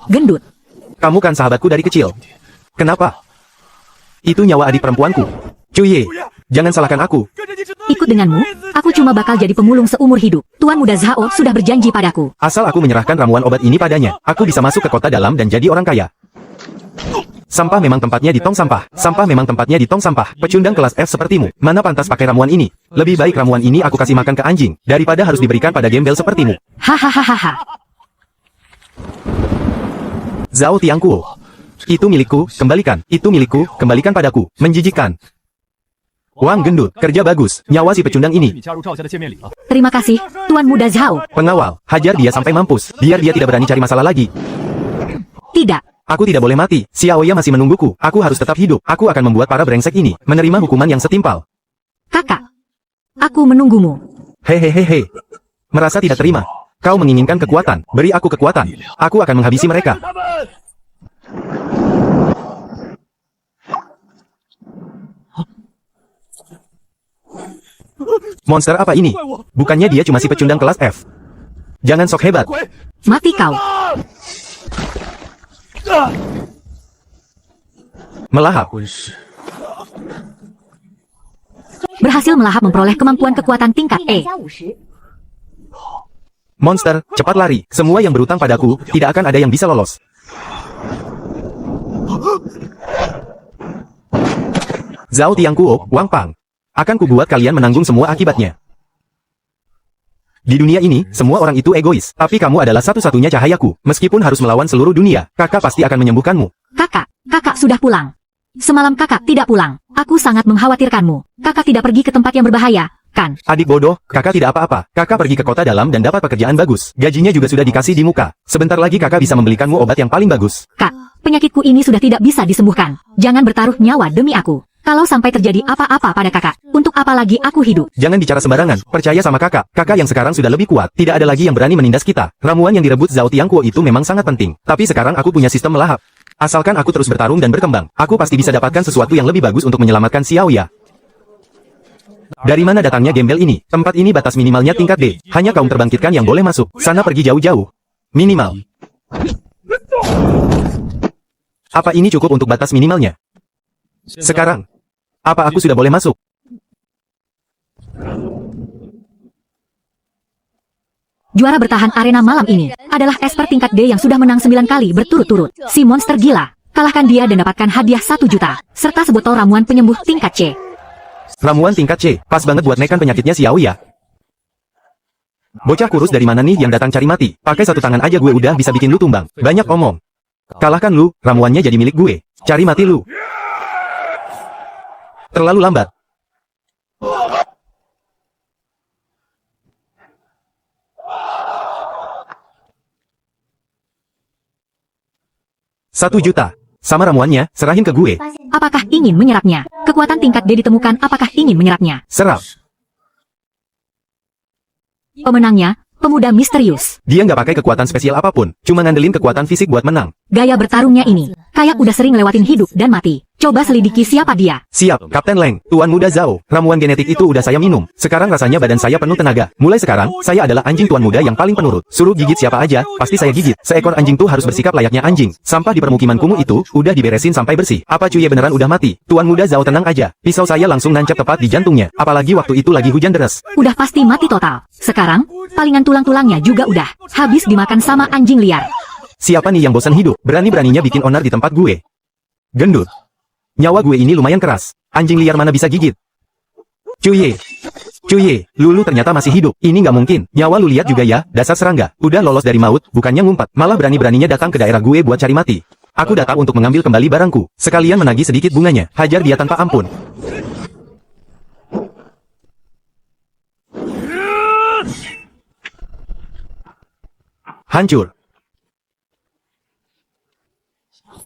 gendut. Kamu kan sahabatku dari kecil. Kenapa? Itu nyawa adik perempuanku. Cuye, jangan salahkan aku. Ikut denganmu, aku cuma bakal jadi pemulung seumur hidup. Tuan muda Zhao sudah berjanji padaku. Asal aku menyerahkan ramuan obat ini padanya, aku bisa masuk ke kota dalam dan jadi orang kaya. Sampah memang tempatnya di tong sampah. Sampah memang tempatnya di tong sampah. Pecundang kelas F sepertimu, mana pantas pakai ramuan ini? Lebih baik ramuan ini aku kasih makan ke anjing, daripada harus diberikan pada gembel sepertimu. Hahaha. Zhao Tiangkuo. Itu milikku, kembalikan. Itu milikku, kembalikan padaku. Menjijikkan. Wang gendut, kerja bagus. Nyawa si pecundang ini. Terima kasih, Tuan muda Zhao. Pengawal, hajar dia sampai mampus. Biar dia tidak berani cari masalah lagi. Tidak. Aku tidak boleh mati. Xiaoya masih menungguku. Aku harus tetap hidup. Aku akan membuat para brengsek ini menerima hukuman yang setimpal. Kakak, aku menunggumu. Hehehehe. Merasa tidak terima. Kau menginginkan kekuatan. Beri aku kekuatan. Aku akan menghabisi mereka. Monster apa ini? Bukannya dia cuma si pecundang kelas F. Jangan sok hebat. Mati kau. Melahap. Berhasil melahap memperoleh kemampuan kekuatan tingkat E. Monster, cepat lari. Semua yang berutang padaku, tidak akan ada yang bisa lolos. Zhao Tiangkuo, Wang Pang. Akan kubuat kalian menanggung semua akibatnya. Di dunia ini, semua orang itu egois. Tapi kamu adalah satu-satunya cahayaku. Meskipun harus melawan seluruh dunia, kakak pasti akan menyembuhkanmu. Kakak sudah pulang. Semalam kakak tidak pulang. Aku sangat mengkhawatirkanmu. Kakak tidak pergi ke tempat yang berbahaya, kan? Adik bodoh, kakak tidak apa-apa. Kakak pergi ke kota dalam dan dapat pekerjaan bagus. Gajinya juga sudah dikasih di muka. Sebentar lagi kakak bisa membelikanmu obat yang paling bagus. Kak, penyakitku ini sudah tidak bisa disembuhkan. Jangan bertaruh nyawa demi aku. Kalau sampai terjadi apa-apa pada kakak, untuk apa lagi aku hidup? Jangan bicara sembarangan, percaya sama kakak. Kakak yang sekarang sudah lebih kuat, tidak ada lagi yang berani menindas kita. Ramuan yang direbut Zhao Tiangkuo itu memang sangat penting. Tapi sekarang aku punya sistem melahap. Asalkan aku terus bertarung dan berkembang, aku pasti bisa dapatkan sesuatu yang lebih bagus untuk menyelamatkan Xiaoya. Dari mana datangnya gembel ini? Tempat ini batas minimalnya tingkat D. Hanya kaum terbangkitkan yang boleh masuk. Sana pergi jauh-jauh. Minimal. Apa ini cukup untuk batas minimalnya? Sekarang. Apa aku sudah boleh masuk? Juara bertahan arena malam ini adalah expert tingkat D yang sudah menang 9 kali berturut-turut. Si monster gila. Kalahkan dia dan dapatkan hadiah 1 juta. Serta sebotol ramuan penyembuh tingkat C. Ramuan tingkat C. Pas banget buat nekan penyakitnya Xiaoya. Bocah kurus dari mana nih yang datang cari mati? Pakai satu tangan aja gue udah bisa bikin lu tumbang. Banyak omong. Kalahkan lu, ramuannya jadi milik gue. Cari mati lu. Terlalu lambat. $1 juta. Sama ramuannya, serahin ke gue. Apakah ingin menyerapnya? Kekuatan tingkat D ditemukan, apakah ingin menyerapnya? Serap. Pemenangnya, pemuda misterius. Dia nggak pakai kekuatan spesial apapun, cuma ngandelin kekuatan fisik buat menang. Gaya bertarungnya ini, kayak udah sering ngelewatin hidup dan mati. Coba selidiki siapa dia. Siap, Kapten Leng, Tuan Muda Zhao. Ramuan genetik itu udah saya minum. Sekarang rasanya badan saya penuh tenaga. Mulai sekarang, saya adalah anjing Tuan Muda yang paling penurut. Suruh gigit siapa aja, pasti saya gigit. Seekor anjing tuh harus bersikap layaknya anjing. Sampah di permukiman kumuh itu, udah diberesin sampai bersih. Apa cuy beneran udah mati? Tuan Muda Zhao tenang aja. Pisau saya langsung nancap tepat di jantungnya. Apalagi waktu itu lagi hujan deras. Udah pasti mati total. Sekarang, palingan tulang-tulangnya juga udah habis dimakan sama anjing liar. Siapa nih yang bosan hidup? Berani-beraninya bikin onar di tempat gue. Gendut. Nyawa gue ini lumayan keras. Anjing liar mana bisa gigit? Cuye, Lulu ternyata masih hidup. Ini nggak mungkin. Nyawa lu lihat juga ya, dasar serangga. Udah lolos dari maut, bukannya ngumpat. Malah berani-beraninya datang ke daerah gue buat cari mati. Aku datang untuk mengambil kembali barangku. Sekalian menagih sedikit bunganya. Hajar dia tanpa ampun. Hancur.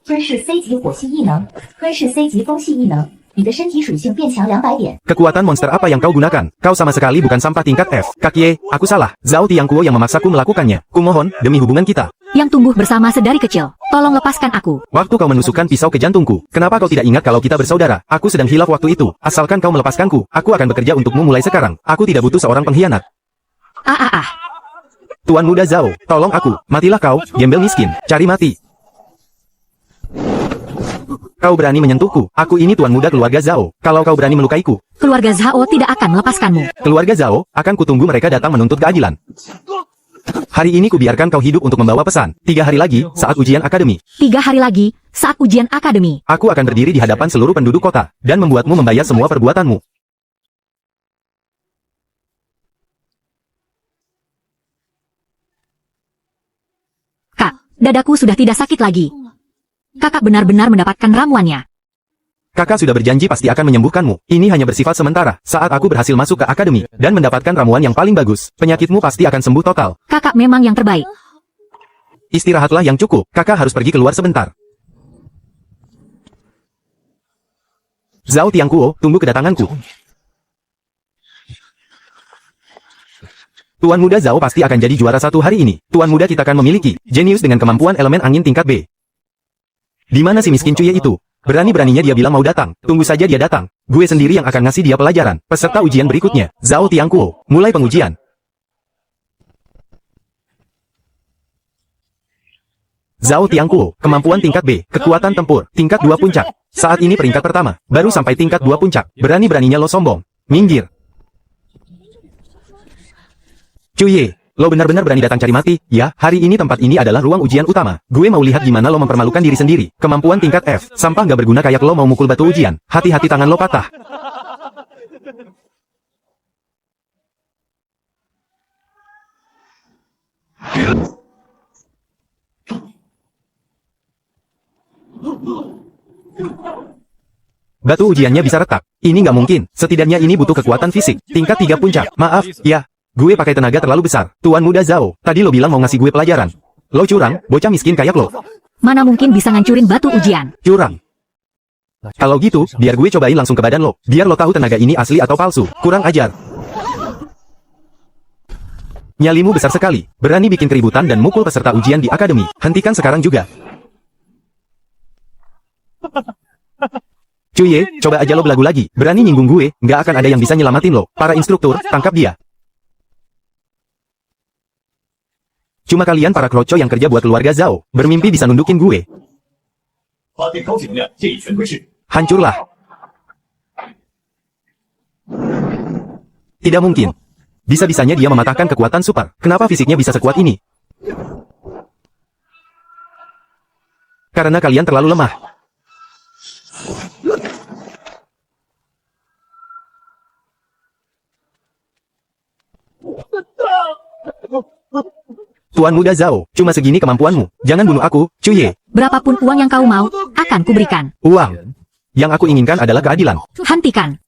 吞噬 C 级火系异能，吞噬 C 级风系异能，你的身体属性变强200点。 Kekuatan monster apa yang kau gunakan? Kau sama sekali bukan sampah tingkat F. Kakye, aku salah. Zhao Tiangkuo yang memaksaku melakukannya. Kumohon, demi hubungan kita. Yang tumbuh bersama sedari kecil, tolong lepaskan aku. Waktu kau menusukkan pisau ke jantungku, kenapa kau tidak ingat kalau kita bersaudara? Aku sedang hilaf waktu itu. Asalkan kau melepaskanku, aku akan bekerja untukmu mulai sekarang. Aku tidak butuh seorang pengkhianat. Ah. Tuan Muda Zhao, tolong aku. Matilah kau, gembel miskin. Cari mati. Kau berani menyentuhku. Aku ini tuan muda keluarga Zhao. Kalau kau berani melukaiku, Keluarga Zhao tidak akan melepaskanmu. keluarga Zhao, akan kutunggu mereka datang menuntut keadilan. Hari ini kubiarkan kau hidup untuk membawa pesan. 3 hari lagi, saat ujian akademi. 3 hari lagi, saat ujian akademi. Aku akan berdiri di hadapan seluruh penduduk kota, dan membuatmu membayar semua perbuatanmu. Kak, dadaku sudah tidak sakit lagi. Kakak benar-benar mendapatkan ramuannya. Kakak sudah berjanji pasti akan menyembuhkanmu. Ini hanya bersifat sementara. Saat aku berhasil masuk ke akademi, dan mendapatkan ramuan yang paling bagus, penyakitmu pasti akan sembuh total. Kakak memang yang terbaik. Istirahatlah yang cukup. Kakak harus pergi keluar sebentar. Zhao Tiangkuo, tunggu kedatanganku. Tuan muda Zhao pasti akan jadi juara 1 hari ini. Tuan muda kita akan memiliki jenius dengan kemampuan elemen angin tingkat B. Di mana si miskin cuye itu? Berani-beraninya dia bilang mau datang. Tunggu saja dia datang. Gue sendiri yang akan ngasih dia pelajaran. Peserta ujian berikutnya, Zhao Tiangkuo. Mulai pengujian. Zhao Tiangkuo, kemampuan tingkat B, kekuatan tempur, tingkat 2 puncak. Saat ini peringkat pertama, baru sampai tingkat 2 puncak. Berani-beraninya lo sombong. Minggir. Cuye, lo benar-benar berani datang cari mati, ya? Hari ini tempat ini adalah ruang ujian utama. Gue mau lihat gimana lo mempermalukan diri sendiri. Kemampuan tingkat F, sampah gak berguna kayak lo mau mukul batu ujian. Hati-hati tangan lo patah. Batu ujiannya bisa retak. Ini nggak mungkin. Setidaknya ini butuh kekuatan fisik. Tingkat 3 puncak. Maaf, ya. Gue pakai tenaga terlalu besar. Tuan muda Zhao, tadi lo bilang mau ngasih gue pelajaran. Lo curang, bocah miskin kayak lo. Mana mungkin bisa ngancurin batu ujian. Curang. Kalau gitu, biar gue cobain langsung ke badan lo. Biar lo tahu tenaga ini asli atau palsu. Kurang ajar. Nyalimu besar sekali. Berani bikin keributan dan mukul peserta ujian di akademi. Hentikan sekarang juga. Cuye, coba aja lo belagu lagi. Berani nyinggung gue, nggak akan ada yang bisa nyelamatin lo. Para instruktur, tangkap dia. Cuma kalian para kroco yang kerja buat keluarga Zhao, bermimpi bisa nundukin gue. Hancurlah. Tidak mungkin. Bisa-bisanya dia mematahkan kekuatan super. Kenapa fisiknya bisa sekuat ini? Karena kalian terlalu lemah. Tuan muda Zhao, cuma segini kemampuanmu. Jangan bunuh aku, Cuye. Berapapun uang yang kau mau, akan kuberikan. Uang. Yang aku inginkan adalah keadilan. Hentikan.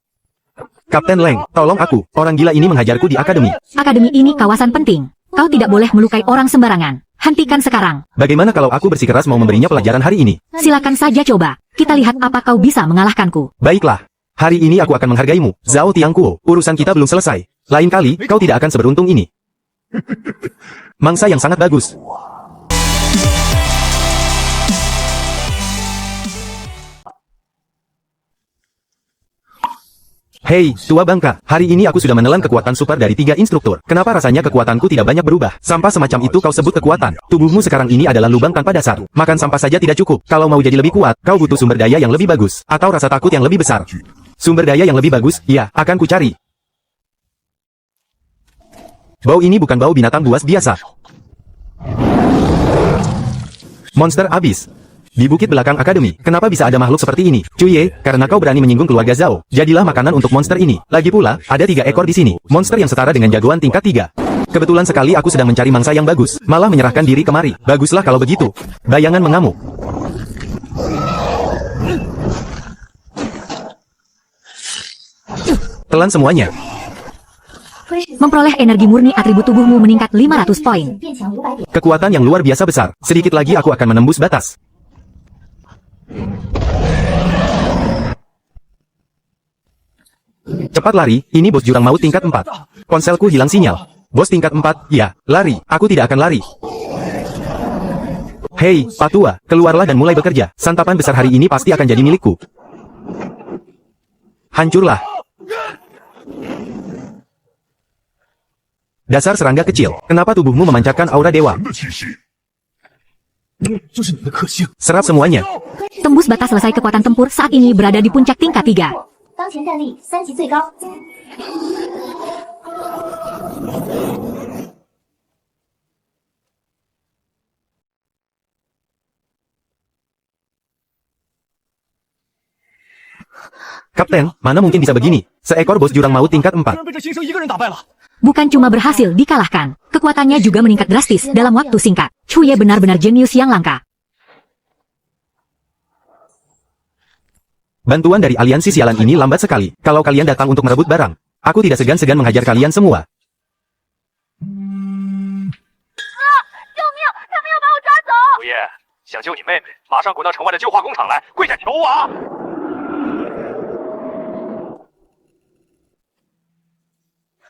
Kapten Leng, tolong aku. Orang gila ini menghajarku di akademi. Akademi ini kawasan penting. Kau tidak boleh melukai orang sembarangan. Hentikan sekarang. Bagaimana kalau aku bersikeras mau memberinya pelajaran hari ini? Silakan saja coba. Kita lihat apa kau bisa mengalahkanku. Baiklah. Hari ini aku akan menghargaimu. Zhao Tiangkuo, urusan kita belum selesai. Lain kali, kau tidak akan seberuntung ini. Mangsa yang sangat bagus. Hei, tua bangka, hari ini aku sudah menelan kekuatan super dari 3 instruktur. Kenapa rasanya kekuatanku tidak banyak berubah? Sampah semacam itu kau sebut kekuatan. Tubuhmu sekarang ini adalah lubang tanpa dasar. Makan sampah saja tidak cukup. Kalau mau jadi lebih kuat, kau butuh sumber daya yang lebih bagus. Atau rasa takut yang lebih besar. Sumber daya yang lebih bagus, ya, akan ku cari. Bau ini bukan bau binatang buas biasa. Monster abis. Di bukit belakang akademi, kenapa bisa ada makhluk seperti ini? Cuye, karena kau berani menyinggung keluarga Zhao, jadilah makanan untuk monster ini. Lagi pula, ada 3 ekor di sini. Monster yang setara dengan jagoan tingkat 3. Kebetulan sekali aku sedang mencari mangsa yang bagus, malah menyerahkan diri kemari. Baguslah kalau begitu. Bayangan mengamuk. Telan semuanya. Memperoleh energi murni atribut tubuhmu meningkat 500 poin. 变强500点。 Kekuatan yang luar biasa besar. Sedikit lagi aku akan menembus batas. Cepat lari, ini bos jurang maut tingkat 4. Ponselku hilang sinyal. Bos tingkat 4, ya, lari, aku tidak akan lari. Hei, Patua, keluarlah dan mulai bekerja. Santapan besar hari ini pasti akan jadi milikku. Hancurlah. Dasar serangga kecil, kenapa tubuhmu memancarkan aura dewa? Serap semuanya. Tembus batas selesai kekuatan tempur saat ini berada di puncak tingkat 3. 当前战力3级最高。 Kapten, mana mungkin bisa begini? Seekor bos jurang maut tingkat 4. 被这新生一个人打败了。 Bukan cuma berhasil dikalahkan, kekuatannya juga meningkat drastis dalam waktu singkat. Chuye benar-benar jenius yang langka. Bantuan dari aliansi sialan ini lambat sekali. Kalau kalian datang untuk merebut barang, aku tidak segan-segan menghajar kalian semua. 主爷，想救你妹妹，马上滚到城外的旧化工厂来，跪下求我啊！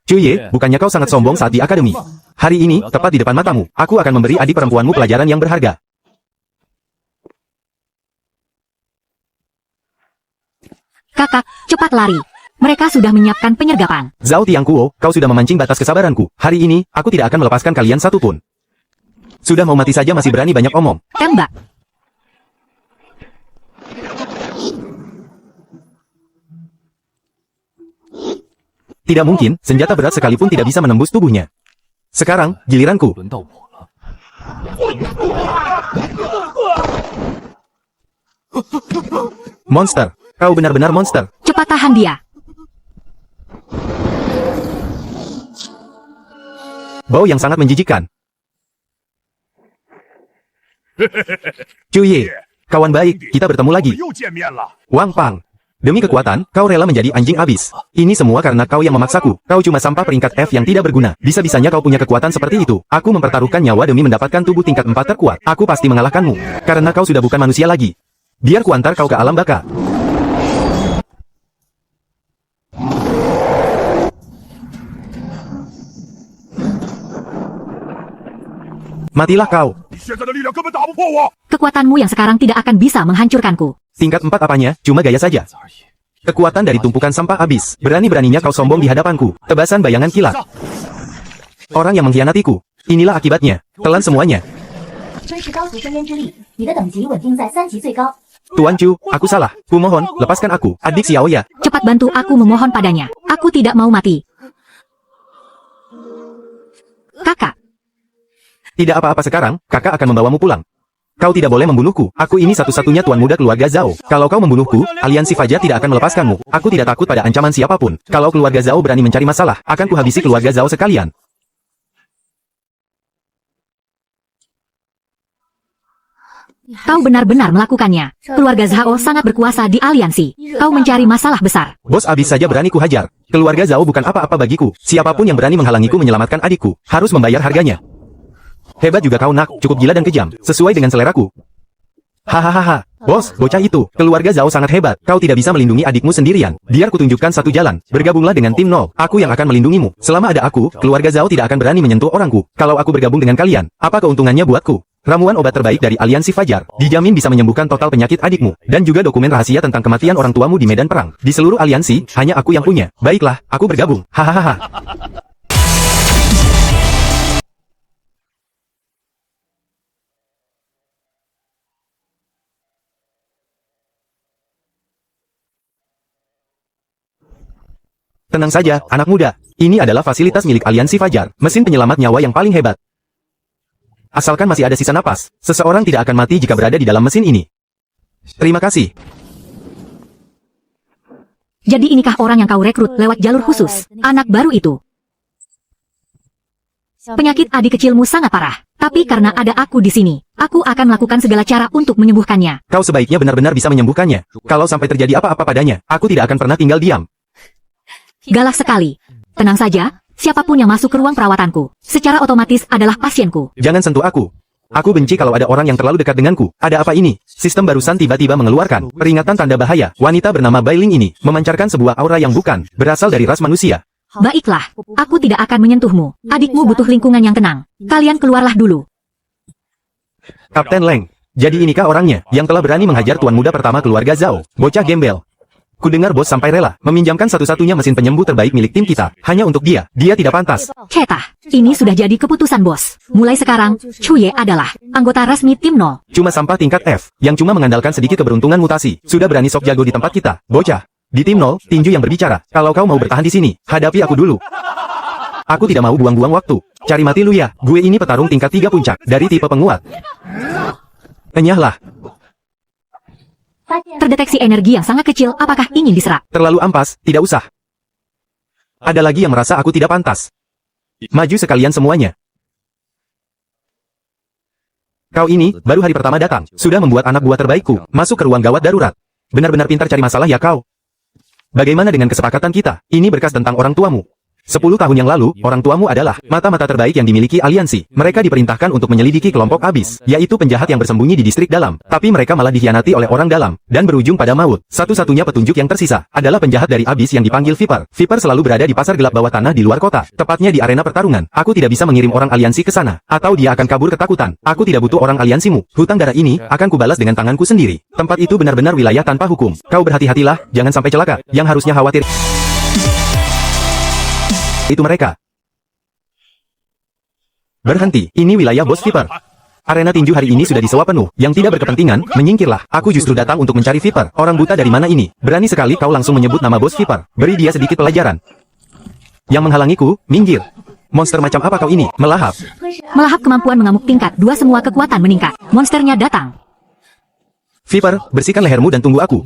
Cuye, bukannya kau sangat sombong saat di akademi? Hari ini, tepat di depan matamu, aku akan memberi adik perempuanmu pelajaran yang berharga. Kakak, cepat lari. Mereka sudah menyiapkan penyergapan. Zhao Tiangkuo, kau sudah memancing batas kesabaranku. Hari ini, aku tidak akan melepaskan kalian satupun. Sudah mau mati saja masih berani banyak omong. Tembak. Tidak mungkin, senjata berat sekalipun tidak bisa menembus tubuhnya. Sekarang, giliranku. 轮到我了。 Monster, kau benar-benar monster. Cepat tahan dia. Bau yang sangat menjijikkan. Cuye, kawan baik, kita bertemu lagi. 又见面了。 Wang Pang. Demi kekuatan, kau rela menjadi anjing abis. Ini semua karena kau yang memaksaku. Kau cuma sampah peringkat F yang tidak berguna. Bisa-bisanya kau punya kekuatan seperti itu. Aku mempertaruhkan nyawa demi mendapatkan tubuh tingkat 4 terkuat. Aku pasti mengalahkanmu. Karena kau sudah bukan manusia lagi. Biar kuantar kau ke alam baka. Matilah kau. 你现在的力量根本打不破我。 Kekuatanmu yang sekarang tidak akan bisa menghancurkanku. Tingkat 4 apanya, cuma gaya saja. Kekuatan dari tumpukan sampah abis. Berani-beraninya kau sombong di hadapanku. Tebasan bayangan kilat. Orang yang mengkhianatiku. Inilah akibatnya. Telan semuanya. 真是高足深渊之力，你的等级稳定在3级最高。 Tuan Chu, aku salah. Kumohon, lepaskan aku. Adik Xiaoya. Cepat bantu aku memohon padanya. Aku tidak mau mati. Kakak, Tidak apa-apa sekarang, kakak akan membawamu pulang. Kau tidak boleh membunuhku. Aku ini satu-satunya tuan muda keluarga Zhao. Kalau kau membunuhku, aliansi Fajar tidak akan melepaskanmu. Aku tidak takut pada ancaman siapapun. Kalau keluarga Zhao berani mencari masalah, akan kuhabisi keluarga Zhao sekalian. kau benar-benar melakukannya. Keluarga Zhao sangat berkuasa di aliansi. Kau mencari masalah besar. Bos abis saja berani kuhajar. Keluarga Zhao bukan apa-apa bagiku. Siapapun yang berani menghalangiku menyelamatkan adikku, harus membayar harganya. Hebat juga kau nak, cukup gila dan kejam, sesuai dengan seleraku. Hahaha, bos, bocah itu, keluarga Zhao sangat hebat, kau tidak bisa melindungi adikmu sendirian. Biar kutunjukkan satu jalan, bergabunglah dengan tim Nol, aku yang akan melindungimu. Selama ada aku, keluarga Zhao tidak akan berani menyentuh orangku. Kalau aku bergabung dengan kalian, apa keuntungannya buatku? Ramuan obat terbaik dari aliansi Fajar, dijamin bisa menyembuhkan total penyakit adikmu, dan juga dokumen rahasia tentang kematian orang tuamu di medan perang. Di seluruh aliansi, hanya aku yang punya. Baiklah, aku bergabung. Hahaha. Tenang saja, anak muda. Ini adalah fasilitas milik aliansi Fajar, mesin penyelamat nyawa yang paling hebat. Asalkan masih ada sisa napas, seseorang tidak akan mati jika berada di dalam mesin ini. Terima kasih. Jadi inikah orang yang kau rekrut lewat jalur khusus, anak baru itu? Penyakit adik kecilmu sangat parah, tapi karena ada aku di sini, aku akan melakukan segala cara untuk menyembuhkannya. Kau sebaiknya benar-benar bisa menyembuhkannya. Kalau sampai terjadi apa-apa padanya, aku tidak akan pernah tinggal diam. Galak sekali. Tenang saja, siapapun yang masuk ke ruang perawatanku, secara otomatis adalah pasienku. Jangan sentuh aku. Aku benci kalau ada orang yang terlalu dekat denganku. Ada apa ini? Sistem barusan tiba-tiba mengeluarkan peringatan tanda bahaya. Wanita bernama Bailing ini memancarkan sebuah aura yang bukan berasal dari ras manusia. Baiklah, aku tidak akan menyentuhmu. Adikmu butuh lingkungan yang tenang. Kalian keluarlah dulu. Kapten Leng, jadi inikah orangnya yang telah berani menghajar tuan muda pertama keluarga Zhao? Bocah gembel. Kudengar bos sampai rela meminjamkan satu-satunya mesin penyembuh terbaik milik tim kita. Hanya untuk dia. Dia tidak pantas. Cetah, ini sudah jadi keputusan bos. Mulai sekarang, Chuye adalah anggota resmi tim nol. Cuma sampah tingkat F, yang cuma mengandalkan sedikit keberuntungan mutasi. Sudah berani sok jago di tempat kita. Bocah. Di tim nol, tinju yang berbicara. Kalau kau mau bertahan di sini, hadapi aku dulu. Aku tidak mau buang-buang waktu. Cari mati lu ya. Gue ini petarung tingkat 3 puncak, dari tipe penguat. Enyahlah. Terdeteksi energi yang sangat kecil, apakah ingin diserap? Terlalu ampas, tidak usah. Ada lagi yang merasa aku tidak pantas. Maju sekalian semuanya. Kau ini, baru hari pertama datang, sudah membuat anak buah terbaikku masuk ke ruang gawat darurat. Benar-benar pintar cari masalah ya kau. Bagaimana dengan kesepakatan kita? Ini berkas tentang orang tuamu. 10 tahun yang lalu, orang tuamu adalah mata-mata terbaik yang dimiliki aliansi. Mereka diperintahkan untuk menyelidiki kelompok abis, yaitu penjahat yang bersembunyi di distrik dalam. Tapi mereka malah dikhianati oleh orang dalam, dan berujung pada maut. Satu-satunya petunjuk yang tersisa adalah penjahat dari abis yang dipanggil Viper. Viper selalu berada di pasar gelap bawah tanah di luar kota, tepatnya di arena pertarungan. Aku tidak bisa mengirim orang aliansi ke sana, atau dia akan kabur ketakutan. Aku tidak butuh orang aliansimu. Hutang darah ini akan kubalas dengan tanganku sendiri. Tempat itu benar-benar wilayah tanpa hukum. Kau berhati-hatilah, jangan sampai celaka. Yang harusnya khawatir itu mereka. Berhenti, ini wilayah bos Viper. Arena tinju hari ini sudah disewa penuh. Yang tidak berkepentingan, menyingkirlah. Aku justru datang untuk mencari Viper. Orang buta dari mana ini? Berani sekali kau langsung menyebut nama bos Viper. Beri dia sedikit pelajaran. Yang menghalangiku, minggir. Monster macam apa kau ini? Melahap. Melahap kemampuan mengamuk tingkat 2 semua kekuatan meningkat. Monsternya datang. Viper, bersihkan lehermu dan tunggu aku.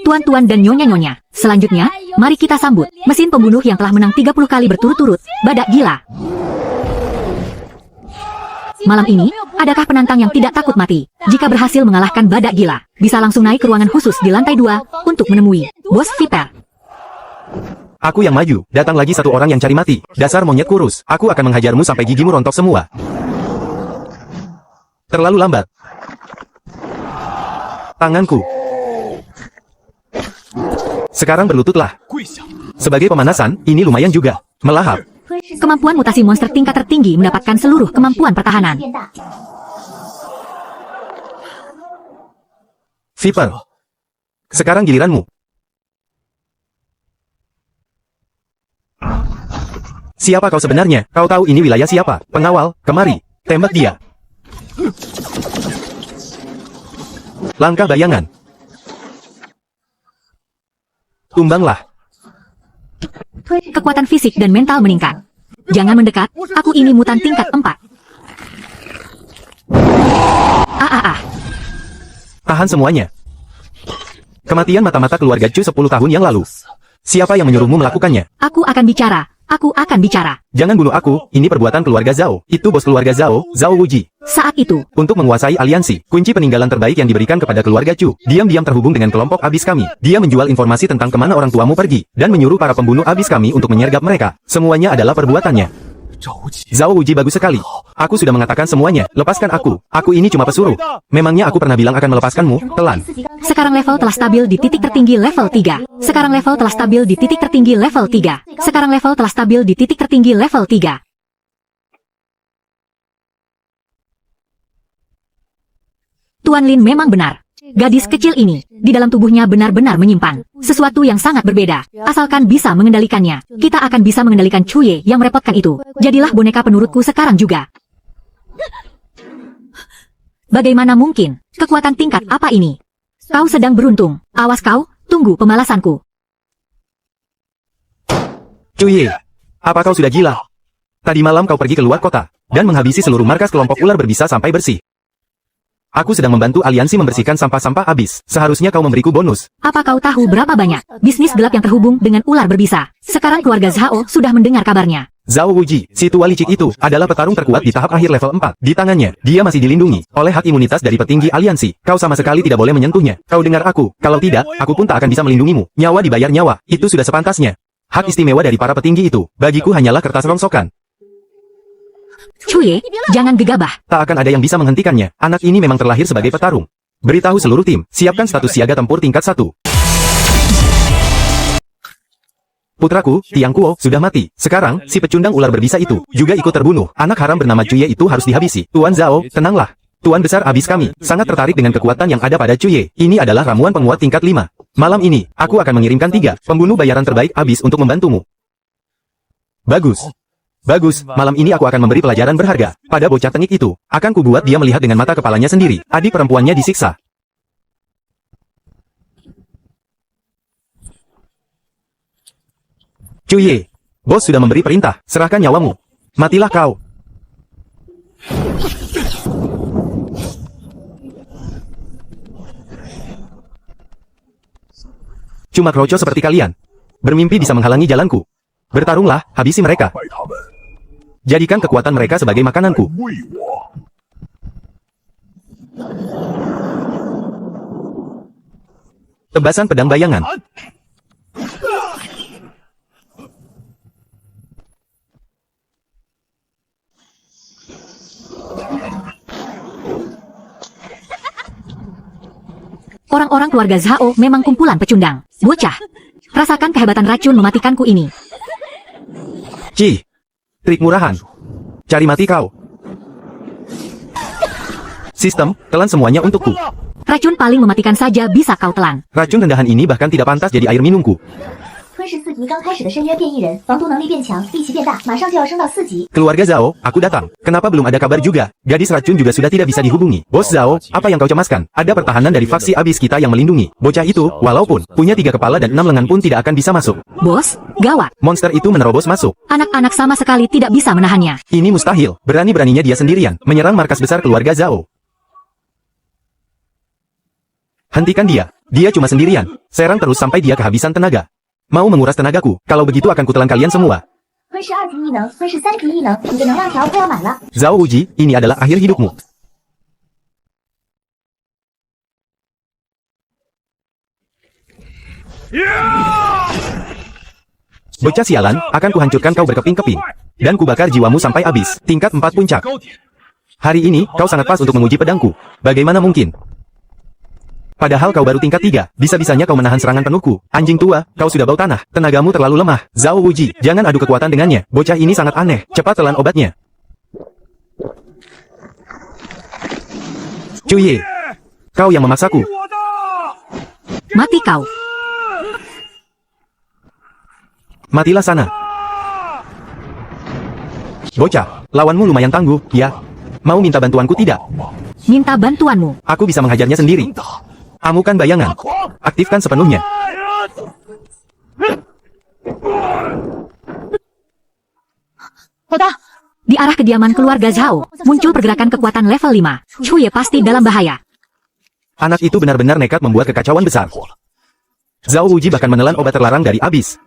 Tuan-tuan dan nyonya-nyonya. Selanjutnya, mari kita sambut mesin pembunuh yang telah menang 30 kali berturut-turut, Badak Gila. Malam ini, adakah penantang yang tidak takut mati? Jika berhasil mengalahkan Badak Gila, bisa langsung naik ke ruangan khusus di lantai 2 untuk menemui bos Viper. Aku yang maju, datang lagi satu orang yang cari mati. Dasar monyet kurus, aku akan menghajarmu sampai gigimu rontok semua. Terlalu lambat. Tanganku. Sekarang berlututlah. Sebagai pemanasan, ini lumayan juga. Melahap. Kemampuan mutasi monster tingkat tertinggi mendapatkan seluruh kemampuan pertahanan. 变大。 Viper. Sekarang giliranmu. Siapa kau sebenarnya? Kau tahu ini wilayah siapa? Pengawal, kemari. Tembak dia. Langkah bayangan. Tumbanglah. Kekuatan fisik dan mental meningkat. Jangan mendekat, aku ini mutan tingkat 4. Tahan semuanya. Kematian mata-mata keluarga Chu 10 tahun yang lalu. Siapa yang menyuruhmu melakukannya? Aku akan bicara. Aku akan bicara. Jangan bunuh aku, ini perbuatan keluarga Zhao. Itu bos keluarga Zhao, Zhao Wuji. Saat itu, Untuk menguasai aliansi, kunci peninggalan terbaik yang diberikan kepada keluarga Chu. Diam-diam terhubung dengan kelompok abis kami. Dia menjual informasi tentang kemana orang tuamu pergi, dan menyuruh para pembunuh abis kami untuk menyergap mereka. Semuanya adalah perbuatannya. Zhao Wuji bagus sekali. Aku sudah mengatakan semuanya. Lepaskan aku. Aku ini cuma pesuruh. Memangnya aku pernah bilang akan melepaskanmu? Telan. sekarang level telah stabil di titik tertinggi level 3. Sekarang level telah stabil di titik tertinggi level 3. Sekarang level telah stabil di titik tertinggi level 3. Tuan Lin memang benar. Gadis kecil ini, di dalam tubuhnya benar-benar menyimpan sesuatu yang sangat berbeda. Asalkan bisa mengendalikannya, kita akan bisa mengendalikan Chuye yang merepotkan itu. Jadilah boneka penurutku sekarang juga. Bagaimana mungkin? Kekuatan tingkat apa ini? Kau sedang beruntung. Awas kau, tunggu pembalasanku. Chuye, apa kau sudah gila? Tadi malam kau pergi ke luar kota, dan menghabisi seluruh markas kelompok ular berbisa sampai bersih. Aku sedang membantu aliansi membersihkan sampah-sampah abis. Seharusnya kau memberiku bonus. Apa kau tahu berapa banyak bisnis gelap yang terhubung dengan ular berbisa? Sekarang keluarga Zhao sudah mendengar kabarnya. Zhao Wuji, si tua licik itu, adalah petarung terkuat di tahap akhir level 4. Di tangannya, dia masih dilindungi oleh hak imunitas dari petinggi aliansi. Kau sama sekali tidak boleh menyentuhnya. Kau dengar aku? Kalau tidak, aku pun tak akan bisa melindungimu. Nyawa dibayar nyawa, itu sudah sepantasnya. Hak istimewa dari para petinggi itu, bagiku hanyalah kertas rongsokan. Chuye, jangan gegabah. Tak akan ada yang bisa menghentikannya. Anak ini memang terlahir sebagai petarung. Beritahu seluruh tim, siapkan status siaga tempur tingkat 1. Putraku, Tiang Kuo, sudah mati. Sekarang, si pecundang ular berbisa itu juga ikut terbunuh. Anak haram bernama Chuye itu harus dihabisi. Tuan Zhao, tenanglah. Tuan Besar Abis kami sangat tertarik dengan kekuatan yang ada pada Cuye. Ini adalah ramuan penguat tingkat 5. Malam ini, aku akan mengirimkan 3 pembunuh bayaran terbaik Abis untuk membantumu. Bagus. Bagus, malam ini aku akan memberi pelajaran berharga pada bocah tengik itu. Akan kubuat dia melihat dengan mata kepalanya sendiri. Adik perempuannya disiksa. Cuye, bos sudah memberi perintah, serahkan nyawamu. Matilah kau. Cuma kroco seperti kalian. Bermimpi bisa menghalangi jalanku. Bertarunglah, habisi mereka. Jadikan kekuatan mereka sebagai makananku. Tebasan pedang bayangan. Orang-orang keluarga Zhao memang kumpulan pecundang. Bocah, rasakan kehebatan racun mematikanku ini. Ci, trik murahan. Cari mati kau. Sistem, telan semuanya untukku. Racun paling mematikan saja bisa kau telan. Racun rendahan ini bahkan tidak pantas jadi air minumku. 吞噬4级刚开始的深渊变异人，防毒能力变强，力气变大，马上就要升到4级。 Keluarga Zhao, aku datang. Kenapa belum ada kabar juga? Gadis racun juga sudah tidak bisa dihubungi. Bos Zhao, apa yang kau cemaskan? Ada pertahanan dari faksi abis kita yang melindungi. Bocah itu, walaupun punya 3 kepala dan 6 lengan pun tidak akan bisa masuk. Bos, gawat. Monster itu menerobos masuk. Anak-anak sama sekali tidak bisa menahannya. Ini mustahil. Berani-beraninya dia sendirian menyerang markas besar keluarga Zhao. Hentikan dia. Dia cuma sendirian. Serang terus sampai dia kehabisan tenaga. Mau menguras tenagaku. Kalau begitu akan kutelan kalian semua. 吞噬2级异能，吞噬3级异能，你的能量条快要满了。 Zhao Wuji, ini adalah akhir hidupmu. Bocah sialan, akan kuhancurkan kau berkeping-keping. Dan kubakar jiwamu sampai habis. Tingkat 4 puncak. Hari ini, kau sangat pas untuk menguji pedangku. Bagaimana mungkin? Padahal kau baru tingkat 3, bisa-bisanya kau menahan serangan penuhku. Anjing tua, kau sudah bau tanah, tenagamu terlalu lemah. Zhao Wuji, jangan adu kekuatan dengannya. Bocah ini sangat aneh, cepat telan obatnya. Cuye, kau yang memaksaku. Mati kau. Matilah sana. Bocah, lawanmu lumayan tangguh, ya. Mau minta bantuanku tidak? Minta bantuanmu. Aku bisa menghajarnya sendiri. Amukan bayangan. Aktifkan sepenuhnya. Di arah kediaman keluarga Zhao, muncul pergerakan kekuatan level 5. Cuye pasti dalam bahaya. Anak itu benar-benar nekat membuat kekacauan besar. Zhao Wuji bahkan menelan obat terlarang dari abis.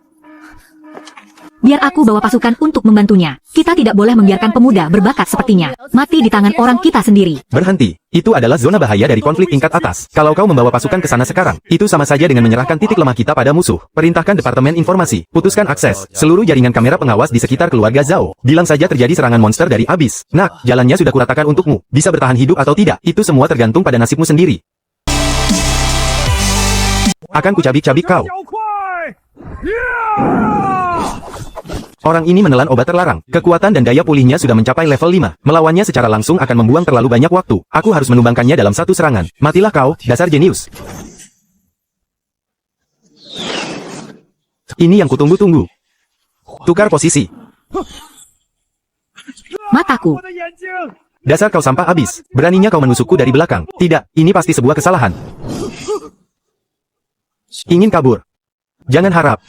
Biar aku bawa pasukan untuk membantunya. Kita tidak boleh membiarkan pemuda berbakat sepertinya mati di tangan orang kita sendiri. Berhenti. Itu adalah zona bahaya dari konflik tingkat atas. Kalau kau membawa pasukan ke sana sekarang, itu sama saja dengan menyerahkan titik lemah kita pada musuh. Perintahkan Departemen Informasi. Putuskan akses seluruh jaringan kamera pengawas di sekitar keluarga Zhao. Bilang saja terjadi serangan monster dari abis. Nak, jalannya sudah kuratakan untukmu. Bisa bertahan hidup atau tidak, itu semua tergantung pada nasibmu sendiri. Akan kucabik-cabik kau. Orang ini menelan obat terlarang. Kekuatan dan daya pulihnya sudah mencapai level 5. Melawannya secara langsung akan membuang terlalu banyak waktu. Aku harus menumbangkannya dalam satu serangan. Matilah kau, dasar jenius. Ini yang kutunggu-tunggu. Tukar posisi. Mataku. Dasar kau sampah abis. Beraninya kau menusukku dari belakang. Tidak, ini pasti sebuah kesalahan. Ingin kabur. Jangan harap.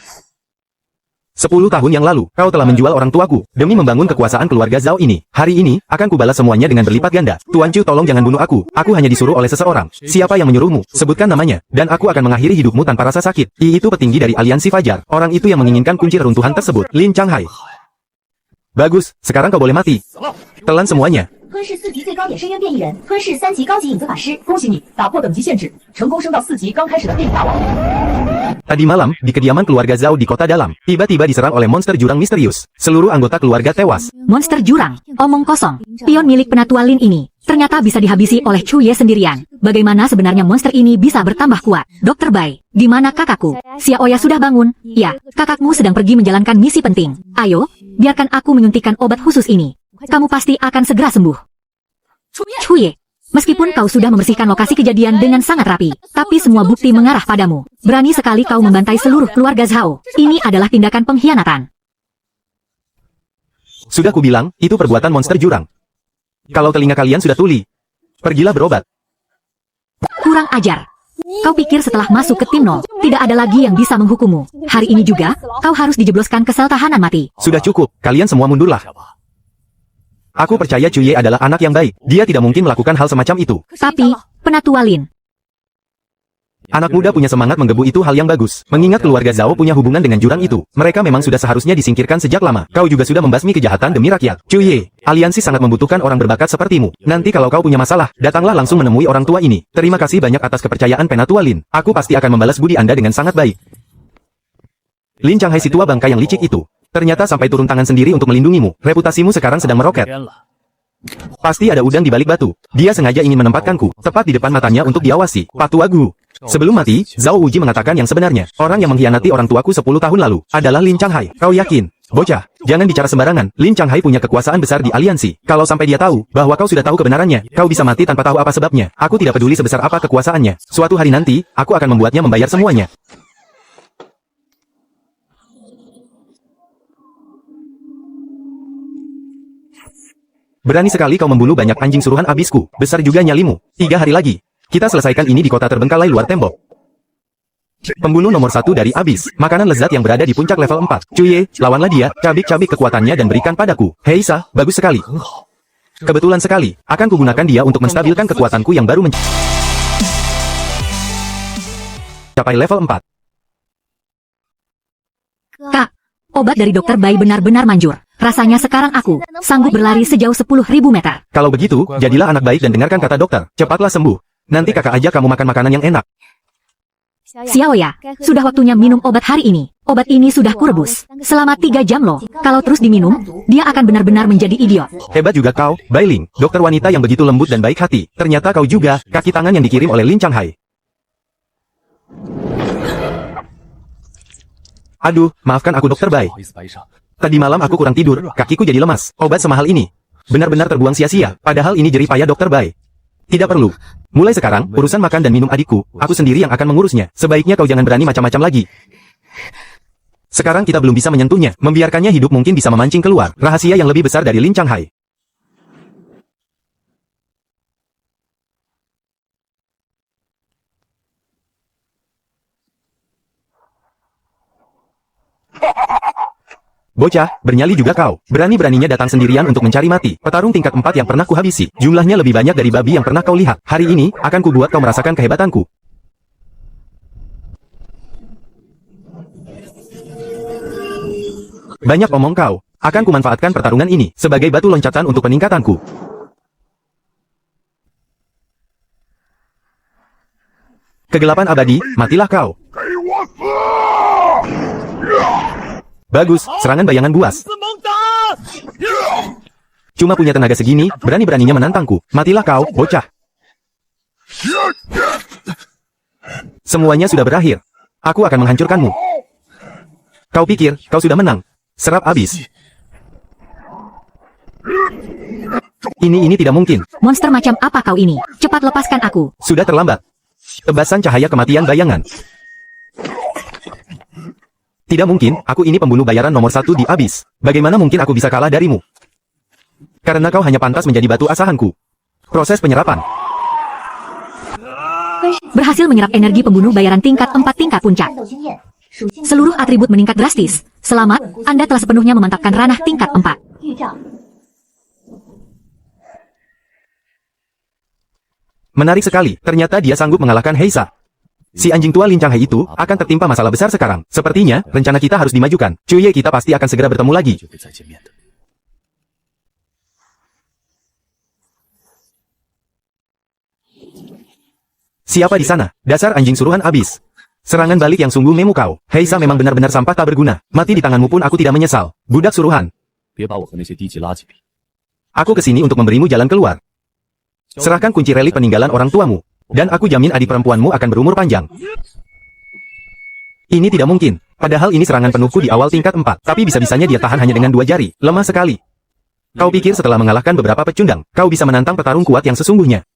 10 tahun yang lalu, kau telah menjual orang tuaku, demi membangun kekuasaan keluarga Zhao ini. Hari ini, akan kubalas semuanya dengan berlipat ganda. Tuan Chu, tolong jangan bunuh aku. Aku hanya disuruh oleh seseorang. Siapa yang menyuruhmu? Sebutkan namanya. Dan aku akan mengakhiri hidupmu tanpa rasa sakit. Itu petinggi dari aliansi Fajar. Orang itu yang menginginkan kunci reruntuhan tersebut. Lin Changhai. Bagus, sekarang kau boleh mati. Telan semuanya. 吞噬4级最高点深渊变异人，吞噬3级高级影子法师。恭喜你，打破等级限制，成功升到4级刚开始的变异大王。 Tadi malam, di kediaman keluarga Zhao di kota dalam, tiba-tiba diserang oleh monster jurang misterius. Seluruh anggota keluarga tewas. Monster jurang. Omong kosong. Pion milik penatua Lin ini ternyata bisa dihabisi oleh Cuye sendirian. Bagaimana sebenarnya monster ini bisa bertambah kuat? Dokter Bai, di mana kakakku? Xiaoya sudah bangun? Ya, kakakmu sedang pergi menjalankan misi penting. Ayo, biarkan aku menyuntikkan obat khusus ini. Kamu pasti akan segera sembuh. Cuye, Meskipun kau sudah membersihkan lokasi kejadian dengan sangat rapi, tapi semua bukti mengarah padamu. Berani sekali kau membantai seluruh keluarga Zhao. Ini adalah tindakan pengkhianatan. Sudah kubilang, itu perbuatan monster jurang. Kalau telinga kalian sudah tuli, pergilah berobat. Kurang ajar. Kau pikir setelah masuk ke tim 0, tidak ada lagi yang bisa menghukummu. Hari ini juga, kau harus dijebloskan ke sel tahanan mati. Sudah cukup, kalian semua mundurlah. Aku percaya Cuye adalah anak yang baik. Dia tidak mungkin melakukan hal semacam itu. Tapi, Penatua Lin, Anak muda punya semangat menggebu itu hal yang bagus. Mengingat keluarga Zhao punya hubungan dengan jurang itu, mereka memang sudah seharusnya disingkirkan sejak lama. Kau juga sudah membasmi kejahatan demi rakyat. Cuye, aliansi sangat membutuhkan orang berbakat sepertimu. Nanti kalau kau punya masalah, datanglah langsung menemui orang tua ini. Terima kasih banyak atas kepercayaan Penatua Lin. Aku pasti akan membalas budi Anda dengan sangat baik. Lin Changhai si tua bangka yang licik itu. Ternyata sampai turun tangan sendiri untuk melindungimu. Reputasimu sekarang sedang meroket. Pasti ada udang di balik batu. Dia sengaja ingin menempatkanku, tepat di depan matanya untuk diawasi. Patua Gu. Sebelum mati, Zhao Wuji mengatakan yang sebenarnya. Orang yang mengkhianati orang tuaku 10 tahun lalu adalah Lin Changhai. Kau yakin? Bocah, jangan bicara sembarangan. Lin Changhai punya kekuasaan besar di aliansi. Kalau sampai dia tahu bahwa kau sudah tahu kebenarannya, kau bisa mati tanpa tahu apa sebabnya. Aku tidak peduli sebesar apa kekuasaannya. Suatu hari nanti, aku akan membuatnya membayar semuanya. Berani sekali kau membunuh banyak anjing suruhan abisku. Besar juga nyalimu. 3 hari lagi. Kita selesaikan ini di kota terbengkalai luar tembok. Pembunuh nomor 1 dari abis. Makanan lezat yang berada di puncak level 4. Cuye, lawanlah dia, cabik-cabik kekuatannya dan berikan padaku. Heisa, bagus sekali. Kebetulan sekali, akan kugunakan dia untuk menstabilkan kekuatanku yang baru mencapai level 4. Kak, obat dari Dokter Bai benar-benar manjur. Rasanya sekarang aku sanggup berlari sejauh 10.000 meter. Kalau begitu, jadilah anak baik dan dengarkan kata dokter. Cepatlah sembuh. Nanti kakak ajak kamu makan makanan yang enak. Xiao ya, sudah waktunya minum obat hari ini. Obat ini sudah kurebus selama 3 jam loh. Kalau terus diminum, dia akan benar-benar menjadi idiot. Hebat juga kau, Bailing, dokter wanita yang begitu lembut dan baik hati. Ternyata kau juga, kaki tangan yang dikirim oleh Lin Changhai. Aduh, maafkan aku dokter Bai. Tadi malam aku kurang tidur, kakiku jadi lemas. Obat semahal ini benar-benar terbuang sia-sia. Padahal ini jerih payah dokter Bai. Tidak perlu. Mulai sekarang, urusan makan dan minum adikku, aku sendiri yang akan mengurusnya. Sebaiknya kau jangan berani macam-macam lagi. Sekarang kita belum bisa menyentuhnya. Membiarkannya hidup mungkin bisa memancing keluar rahasia yang lebih besar dari Lin Changhai. Bocah, bernyali juga kau. Berani-beraninya datang sendirian untuk mencari mati. Petarung tingkat 4 yang pernah kuhabisi. Jumlahnya lebih banyak dari babi yang pernah kau lihat. Hari ini, akan kubuat kau merasakan kehebatanku. Banyak omong kau. Akan kumanfaatkan pertarungan ini sebagai batu loncatan untuk peningkatanku. Kegelapan abadi, matilah kau. Bagus, serangan bayangan buas. Cuma punya tenaga segini, berani-beraninya menantangku. Matilah kau, bocah. Semuanya sudah berakhir. Aku akan menghancurkanmu. Kau pikir, kau sudah menang? Serap habis. Ini tidak mungkin. Monster macam apa kau ini? Cepat lepaskan aku. Sudah terlambat. Tebasan cahaya kematian bayangan. Tidak mungkin, aku ini pembunuh bayaran nomor 1 di Abyss. Bagaimana mungkin aku bisa kalah darimu? Karena kau hanya pantas menjadi batu asahanku. Proses penyerapan. Berhasil menyerap energi pembunuh bayaran tingkat 4 tingkat puncak. Seluruh atribut meningkat drastis. Selamat, Anda telah sepenuhnya memantapkan ranah tingkat 4. Menarik sekali, ternyata dia sanggup mengalahkan Heisa. Si anjing tua Lin Changhai itu akan tertimpa masalah besar sekarang. Sepertinya, rencana kita harus dimajukan. Cuye, kita pasti akan segera bertemu lagi. Siapa di sana? Dasar anjing suruhan Abyss. Serangan balik yang sungguh memu kau. Heisa memang benar-benar sampah tak berguna. Mati di tanganmu pun aku tidak menyesal. Budak suruhan. Aku kesini untuk memberimu jalan keluar. Serahkan kunci relik peninggalan orang tuamu. Dan aku jamin adik perempuanmu akan berumur panjang. Ini tidak mungkin. Padahal ini serangan penuhku di awal tingkat 4. Tapi bisa-bisanya dia tahan hanya dengan 2 jari. Lemah sekali. Kau pikir setelah mengalahkan beberapa pecundang, kau bisa menantang petarung kuat yang sesungguhnya?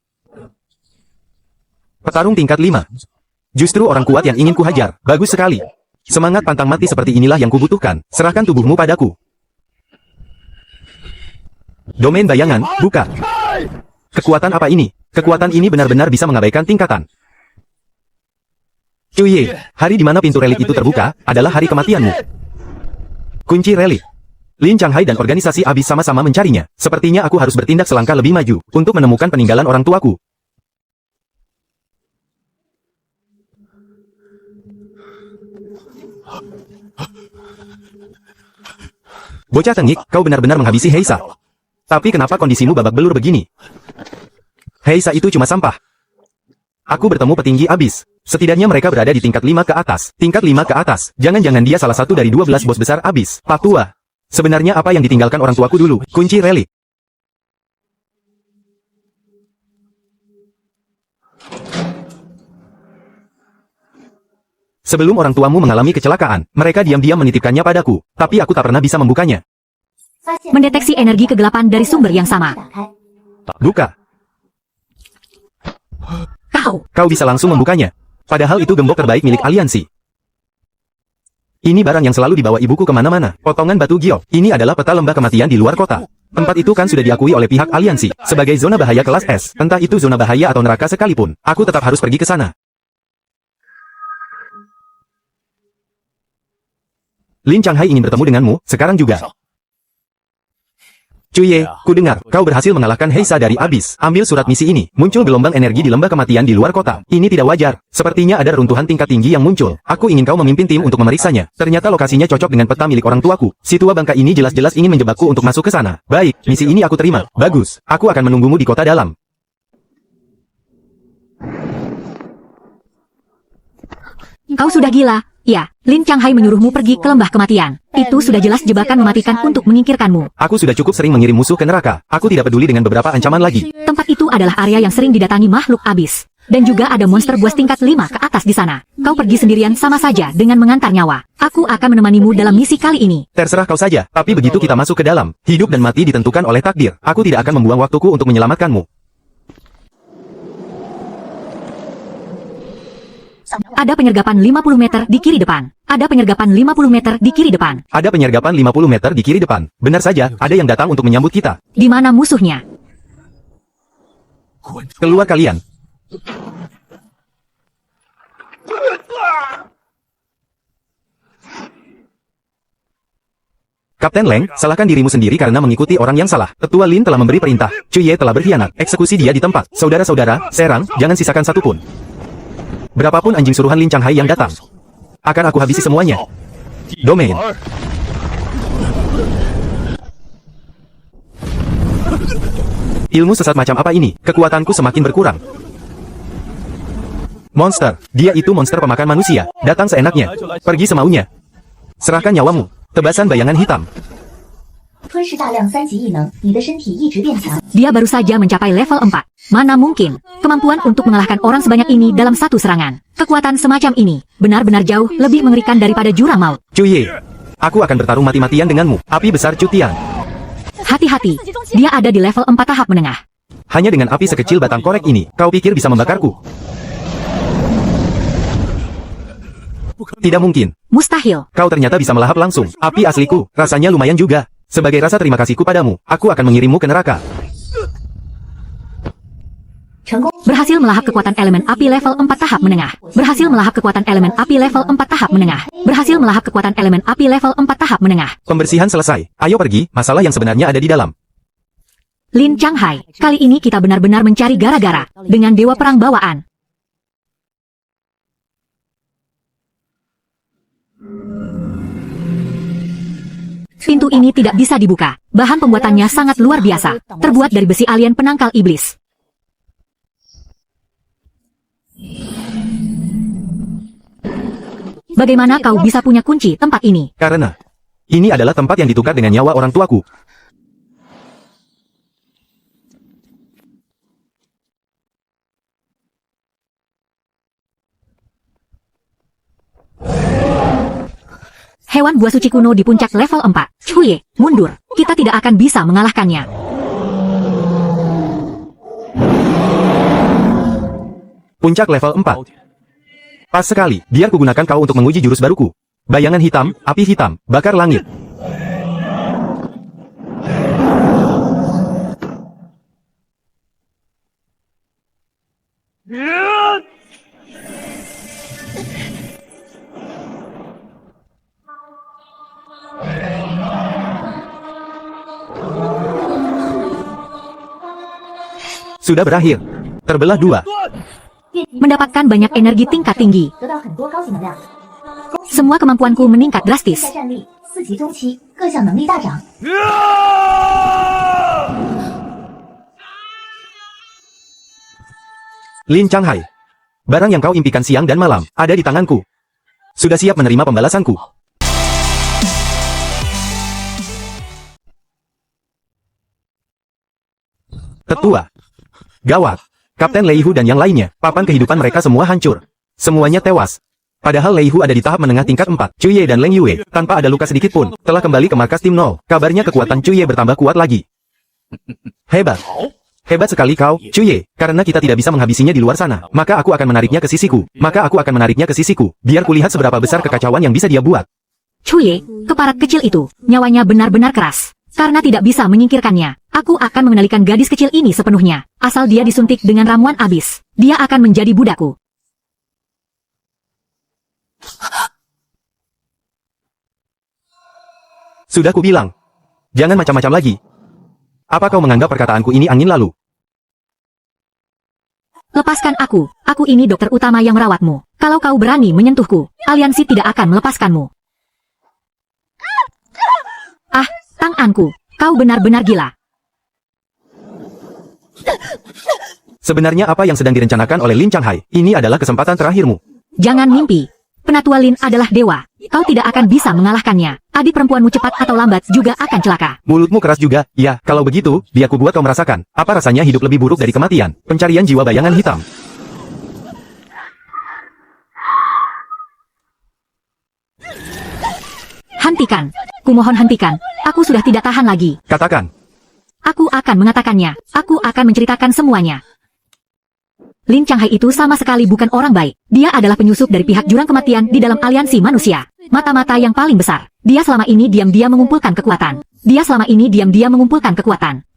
Petarung tingkat 5. Justru orang kuat yang ingin kuhajar. Bagus sekali. Semangat pantang mati seperti inilah yang kubutuhkan. Serahkan tubuhmu padaku. Domain bayangan, buka. Kekuatan apa ini? Kekuatan ini benar-benar bisa mengabaikan tingkatan. Cuye, hari di mana pintu relik itu terbuka, adalah hari kematianmu. Kunci relik. Lin Changhai dan organisasi Abis sama-sama mencarinya. Sepertinya aku harus bertindak selangkah lebih maju, untuk menemukan peninggalan orang tuaku. Bocah tengik, kau benar-benar menghabisi Heisa. Tapi kenapa kondisimu babak belur begini? Heisa itu cuma sampah. Aku bertemu petinggi Abis. Setidaknya mereka berada di tingkat 5 ke atas. Tingkat 5 ke atas. Jangan-jangan dia salah satu dari 12 bos besar Abis. Pak Tua. Sebenarnya apa yang ditinggalkan orang tuaku dulu? Kunci relik. Sebelum orang tuamu mengalami kecelakaan, mereka diam-diam menitipkannya padaku. Tapi aku tak pernah bisa membukanya. Mendeteksi energi kegelapan dari sumber yang sama. 打开， Buka. Kau bisa langsung membukanya. Padahal itu gembok terbaik milik aliansi. Ini barang yang selalu dibawa ibuku kemana-mana. Potongan batu giok. Ini adalah peta lembah kematian di luar kota. Tempat itu kan sudah diakui oleh pihak aliansi sebagai zona bahaya kelas S. Entah itu zona bahaya atau neraka sekalipun, aku tetap harus pergi ke sana. Lin Changhai ingin bertemu denganmu, sekarang juga. Cuye, ku dengar, kau berhasil mengalahkan Heisa dari Abis. Ambil surat misi ini. Muncul gelombang energi di lembah kematian di luar kota. Ini tidak wajar. Sepertinya ada reruntuhan tingkat tinggi yang muncul. Aku ingin kau memimpin tim untuk memeriksanya. Ternyata lokasinya cocok dengan peta milik orang tuaku. Si tua bangka ini jelas-jelas ingin menjebakku untuk masuk ke sana. Baik, misi ini aku terima. Bagus. Aku akan menunggumu di kota dalam. Kau sudah gila. Ya, Lin Changhai menyuruhmu pergi ke lembah kematian. Itu sudah jelas jebakan mematikan untuk menyingkirkanmu. Aku sudah cukup sering mengirim musuh ke neraka. Aku tidak peduli dengan beberapa ancaman lagi. Tempat itu adalah area yang sering didatangi makhluk abis. Dan juga ada monster buas tingkat 5 ke atas di sana. Kau pergi sendirian sama saja dengan mengantar nyawa. Aku akan menemanimu dalam misi kali ini. Terserah kau saja. Tapi begitu kita masuk ke dalam, hidup dan mati ditentukan oleh takdir. Aku tidak akan membuang waktuku untuk menyelamatkanmu. Ada penyergapan 50 meter di kiri depan. Ada penyergapan 50 meter di kiri depan. Ada penyergapan 50 meter di kiri depan. Benar saja, ada yang datang untuk menyambut kita. Di mana musuhnya? Keluar kalian. Kapten Leng, salahkan dirimu sendiri karena mengikuti orang yang salah. Tetua Lin telah memberi perintah. Cuye telah berkhianat. Eksekusi dia di tempat. Saudara-saudara, serang, jangan sisakan satupun. Berapapun anjing suruhan Lin Changhai yang datang, akan aku habisi semuanya. Domain. Ilmu sesat macam apa ini? Kekuatanku semakin berkurang. Monster, dia itu monster pemakan manusia. Datang seenaknya. Pergi semaunya. Serahkan nyawamu. Tebasan bayangan hitam. 吞噬大量3级异能，你的身体一直变强。 Dia baru saja mencapai level 4. Mana mungkin kemampuan untuk mengalahkan orang sebanyak ini dalam satu serangan. Kekuatan semacam ini benar-benar jauh lebih mengerikan daripada jurang maut. Cuye, aku akan bertarung mati-matian denganmu. Api besar Cutian. Hati-hati, dia ada di level 4 tahap menengah. Hanya dengan api sekecil batang korek ini, kau pikir bisa membakarku? Tidak mungkin. Mustahil. Kau ternyata bisa melahap langsung. Api asliku, rasanya lumayan juga. Sebagai rasa terima kasihku padamu, aku akan mengirimmu ke neraka. 成功， Berhasil melahap kekuatan elemen api level 4 tahap menengah. Berhasil melahap kekuatan elemen api level 4 tahap menengah. Berhasil melahap kekuatan elemen api level 4 tahap menengah. Pembersihan selesai. Ayo pergi, masalah yang sebenarnya ada di dalam. Lin Changhai, kali ini kita benar-benar mencari gara-gara dengan dewa perang bawaan. Pintu ini tidak bisa dibuka. Bahan pembuatannya sangat luar biasa. Terbuat dari besi alien penangkal iblis. Bagaimana kau bisa punya kunci tempat ini? Karena ini adalah tempat yang ditukar dengan nyawa orang tuaku. Hewan buah suci kuno di puncak level 4. Cuye, mundur. Kita tidak akan bisa mengalahkannya. Puncak level 4. Pas sekali, biar kugunakan kau untuk menguji jurus baruku. Bayangan hitam, api hitam, bakar langit. Sudah berakhir. Terbelah dua. Mendapatkan banyak energi tingkat tinggi. 得到很多高级能量。 Semua kemampuanku meningkat drastis. 在战力4级中期，各项能力大涨。 Lin Changhai. Barang yang kau impikan siang dan malam, ada di tanganku. Sudah siap menerima pembalasanku. Tetua. Gawat. Kapten Lei Hu dan yang lainnya, papan kehidupan mereka semua hancur. Semuanya tewas. Padahal Lei Hu ada di tahap menengah tingkat 4. Cuye dan Leng Yue, tanpa ada luka sedikit pun, telah kembali ke markas tim 0. Kabarnya kekuatan Cuye bertambah kuat lagi. Hebat. Hebat sekali kau, Cuye. Karena kita tidak bisa menghabisinya di luar sana, maka aku akan menariknya ke sisiku. Biar kulihat seberapa besar kekacauan yang bisa dia buat. Cuye, keparat kecil itu, nyawanya benar-benar keras. Karena tidak bisa menyingkirkannya, aku akan mengendalikan gadis kecil ini sepenuhnya. Asal dia disuntik dengan ramuan abis, dia akan menjadi budakku. Sudah kubilang. Jangan macam-macam lagi. Apa kau menganggap perkataanku ini angin lalu? Lepaskan aku ini dokter utama yang merawatmu. Kalau kau berani menyentuhku, aliansi tidak akan melepaskanmu. Ah, tanganku, kau benar-benar gila. Sebenarnya apa yang sedang direncanakan oleh Lin Changhai? Ini adalah kesempatan terakhirmu. Jangan mimpi. Penatua Lin adalah dewa. Kau tidak akan bisa mengalahkannya. Adik perempuanmu cepat atau lambat juga akan celaka. Mulutmu keras juga. Ya, kalau begitu, biar ku buat kau merasakan. Apa rasanya hidup lebih buruk dari kematian? Pencarian jiwa bayangan hitam. Hentikan. Kumohon hentikan. Aku sudah tidak tahan lagi. Katakan. Aku akan mengatakannya. Aku akan menceritakan semuanya. Lin Changhai itu sama sekali bukan orang baik. Dia adalah penyusup dari pihak jurang kematian di dalam aliansi manusia. Mata-mata yang paling besar. Dia selama ini diam-diam mengumpulkan kekuatan.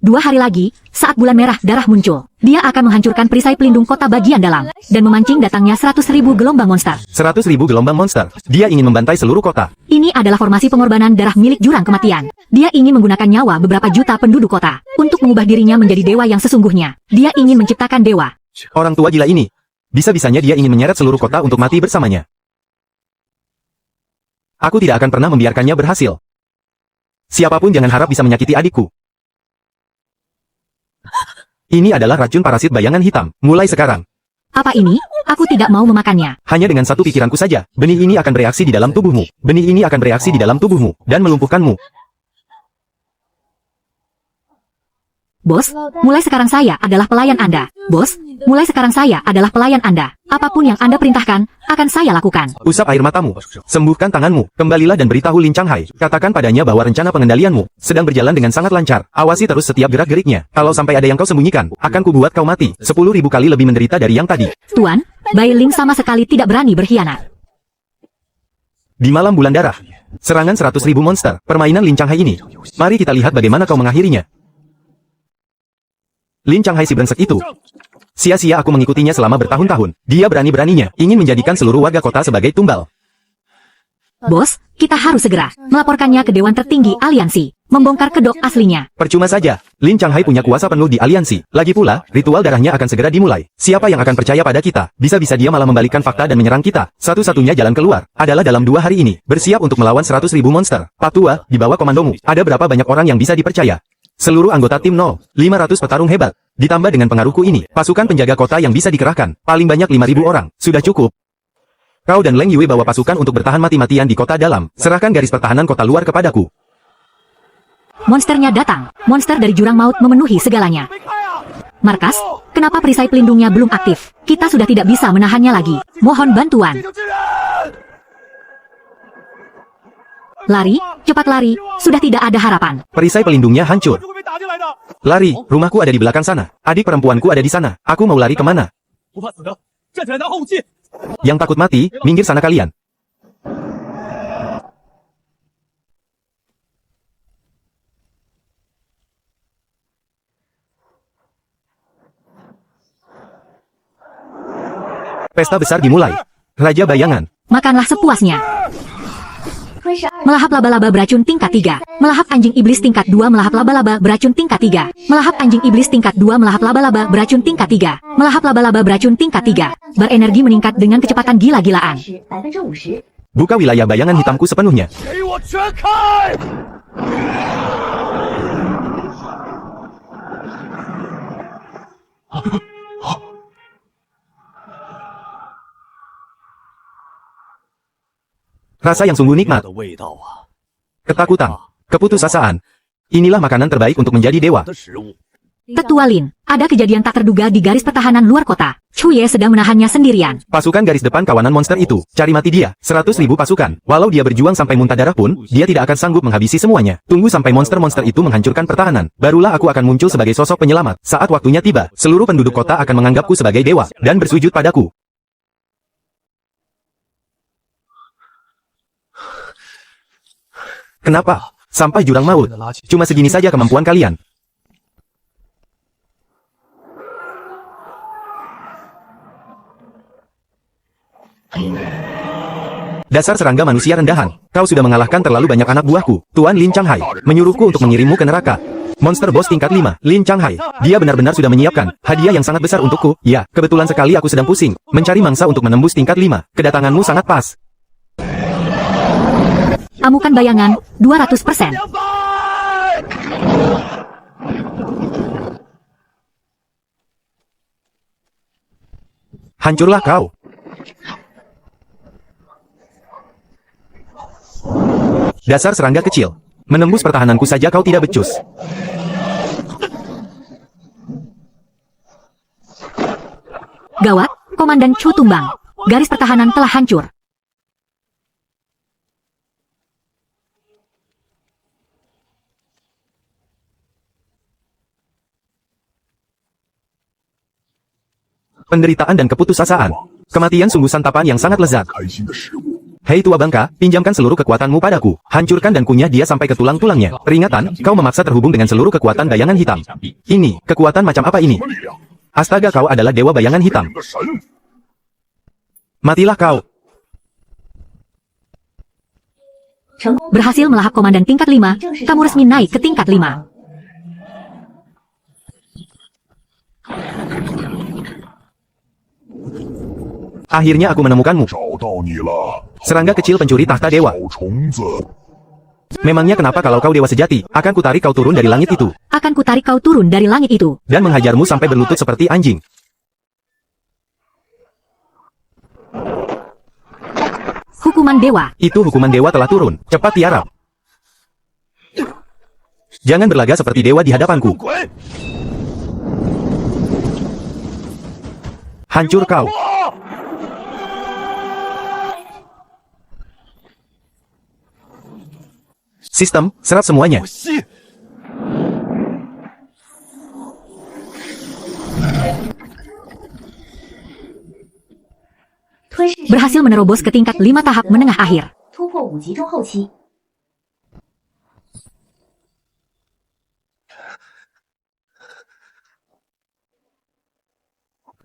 2 hari lagi, saat bulan merah darah muncul, dia akan menghancurkan perisai pelindung kota bagian dalam, dan memancing datangnya 100.000 gelombang monster. 100.000 gelombang monster. Dia ingin membantai seluruh kota. Ini adalah formasi pengorbanan darah milik jurang kematian. Dia ingin menggunakan nyawa beberapa juta penduduk kota, untuk mengubah dirinya menjadi dewa yang sesungguhnya. Dia ingin menciptakan dewa. Orang tua gila ini. Bisa-bisanya dia ingin menyeret seluruh kota untuk mati bersamanya. Aku tidak akan pernah membiarkannya berhasil. Siapapun jangan harap bisa menyakiti adikku. Ini adalah racun parasit bayangan hitam. Mulai sekarang. Apa ini? Aku tidak mau memakannya. Hanya dengan satu pikiranku saja, benih ini akan bereaksi di dalam tubuhmu. Dan melumpuhkanmu. Bos, mulai sekarang saya adalah pelayan Anda. Bos, mulai sekarang saya adalah pelayan Anda. Apapun yang Anda perintahkan, akan saya lakukan. Usap air matamu. Sembuhkan tanganmu. Kembalilah dan beritahu Lin Changhai. Katakan padanya bahwa rencana pengendalianmu sedang berjalan dengan sangat lancar. Awasi terus setiap gerak-geriknya. Kalau sampai ada yang kau sembunyikan, akan kubuat kau mati 10.000 kali lebih menderita dari yang tadi. Tuan, Bai Ling sama sekali tidak berani berkhianat. Di malam bulan darah, serangan 100.000 monster, permainan Lin Changhai ini. Mari kita lihat bagaimana kau mengakhirinya. Lin Changhai si brengsek itu. Sia-sia aku mengikutinya selama bertahun-tahun. Dia berani-beraninya ingin menjadikan seluruh warga kota sebagai tumbal. Bos, kita harus segera melaporkannya ke Dewan Tertinggi Aliansi. Membongkar kedok aslinya. Percuma saja. Lin Changhai punya kuasa penuh di aliansi. Lagi pula, ritual darahnya akan segera dimulai. Siapa yang akan percaya pada kita? Bisa-bisa dia malah membalikkan fakta dan menyerang kita. Satu-satunya jalan keluar adalah dalam 2 hari ini. Bersiap untuk melawan 100.000 monster. Pak Tua, di bawah komandomu, ada berapa banyak orang yang bisa dipercaya? Seluruh anggota tim 0, 500 petarung hebat. Ditambah dengan pengaruhku ini, pasukan penjaga kota yang bisa dikerahkan. Paling banyak 5.000 orang. Sudah cukup. Kau dan Leng Yue bawa pasukan untuk bertahan mati-matian di kota dalam. Serahkan garis pertahanan kota luar kepadaku. Monsternya datang. Monster dari jurang maut memenuhi segalanya. Markas, kenapa perisai pelindungnya belum aktif? Kita sudah tidak bisa menahannya lagi. Mohon bantuan. Lari, cepat lari. Sudah tidak ada harapan. Perisai pelindungnya hancur. Lari, rumahku ada di belakang sana. Adik perempuanku ada di sana. Aku mau lari kemana? Yang takut mati, minggir sana kalian. Pesta besar dimulai. Raja Bayangan. Makanlah sepuasnya. 吞噬2 Melahap laba-laba beracun tingkat 3. Melahap anjing iblis tingkat 2. Melahap laba-laba beracun tingkat 3. Melahap anjing iblis tingkat 2. Melahap laba-laba beracun tingkat 3. Melahap laba-laba beracun tingkat 3. Berenergi meningkat dengan kecepatan gila-gilaan. 50%。 Buka wilayah bayangan hitamku sepenuhnya. 给我全开！ Rasa yang sungguh nikmat. 的味道啊， Ketakutan. Keputusasaan. Inilah makanan terbaik untuk menjadi dewa. 的食物。 Tetua Lin, ada kejadian tak terduga di garis pertahanan luar kota. Chuye sedang menahannya sendirian. Pasukan garis depan kawanan monster itu. Cari mati dia. 100.000 pasukan. Walau dia berjuang sampai muntah darah pun, dia tidak akan sanggup menghabisi semuanya. Tunggu sampai monster-monster itu menghancurkan pertahanan. Barulah aku akan muncul sebagai sosok penyelamat. Saat waktunya tiba, seluruh penduduk kota akan menganggapku sebagai dewa, dan bersujud padaku. Kenapa? Sampai jurang maut. Cuma segini saja kemampuan kalian. Dasar serangga manusia rendahan. Kau sudah mengalahkan terlalu banyak anak buahku. Tuan Lin Changhai menyuruhku untuk mengirimmu ke neraka. Monster boss tingkat 5, Lin Changhai. Dia benar-benar sudah menyiapkan hadiah yang sangat besar untukku. Ya, kebetulan sekali aku sedang pusing mencari mangsa untuk menembus tingkat 5. Kedatanganmu sangat pas. Amukan bayangan, 200%. Hancurlah kau. Dasar serangga kecil. Menembus pertahananku saja kau tidak becus. Gawat, Komandan Chu tumbang. Garis pertahanan telah hancur. Penderitaan dan keputusasaan. Kematian sungguh santapan yang sangat lezat. 开心的食物。 Hei tua bangka, pinjamkan seluruh kekuatanmu padaku. Hancurkan dan kunyah dia sampai ke tulang-tulangnya. Peringatan, kau memaksa terhubung dengan seluruh kekuatan bayangan hitam. Ini, kekuatan macam apa ini? 什么力量？ Astaga, kau adalah dewa bayangan hitam. 你的神！ Matilah kau. 成功 Berhasil melahap komandan tingkat 5, kamu resmi naik ke tingkat 5. Akhirnya aku menemukanmu. 找到你了， Serangga kecil pencuri tahta dewa. 小虫子。 Memangnya kenapa kalau kau dewa sejati, akan kutarik kau turun dari langit itu, Akan kutarik kau turun dari langit itu. dan menghajarmu sampai berlutut seperti anjing. Hukuman dewa. Itu hukuman dewa telah turun. Cepat tiarap. Jangan berlaga seperti dewa di hadapanku. 滚！ Hancur kau. Sistem, serap semuanya. 吸！ 吞噬 Berhasil menerobos ke tingkat 5 tahap menengah akhir. 突破5级中后期。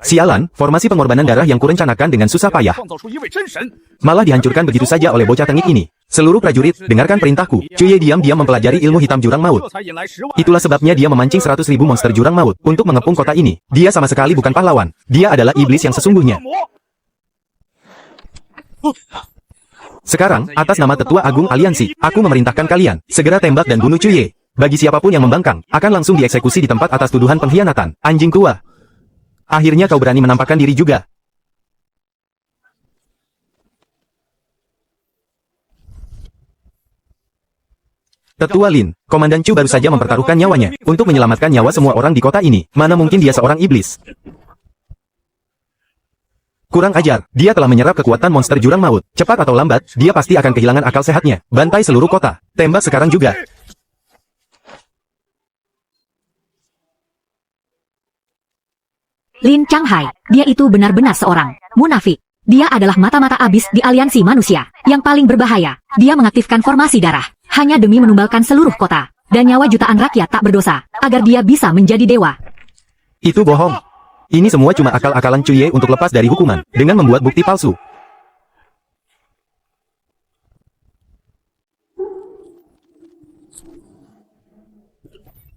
Sialan, formasi pengorbanan darah yang kurencanakan dengan susah payah, 创造出一位真神。 malah dihancurkan begitu saja oleh bocah tengik ini. Seluruh prajurit, dengarkan perintahku. Cuye diam-diam mempelajari ilmu hitam jurang maut. 这才引来10万。 Itulah sebabnya dia memancing 100.000 monster jurang maut untuk mengepung kota ini. Dia sama sekali bukan pahlawan. Dia adalah iblis yang sesungguhnya. Sekarang, atas nama Tetua Agung Aliansi, aku memerintahkan kalian, segera tembak dan bunuh Cuye. Bagi siapapun yang membangkang, akan langsung dieksekusi di tempat atas tuduhan pengkhianatan. Anjing tua. Akhirnya kau berani menampakkan diri juga. Tetua Lin, Komandan Chu baru saja mempertaruhkan nyawanya untuk menyelamatkan nyawa semua orang di kota ini. Mana mungkin dia seorang iblis? Kurang ajar, dia telah menyerap kekuatan monster jurang maut. Cepat atau lambat, dia pasti akan kehilangan akal sehatnya. Bantai seluruh kota. Tembak sekarang juga. Lin Changhai, dia itu benar-benar seorang munafik. Dia adalah mata-mata abis di aliansi manusia yang paling berbahaya. Dia mengaktifkan formasi darah hanya demi menumbalkan seluruh kota dan nyawa jutaan rakyat tak berdosa agar dia bisa menjadi dewa. Itu bohong. Ini semua cuma akal-akalan Cuye untuk lepas dari hukuman dengan membuat bukti palsu.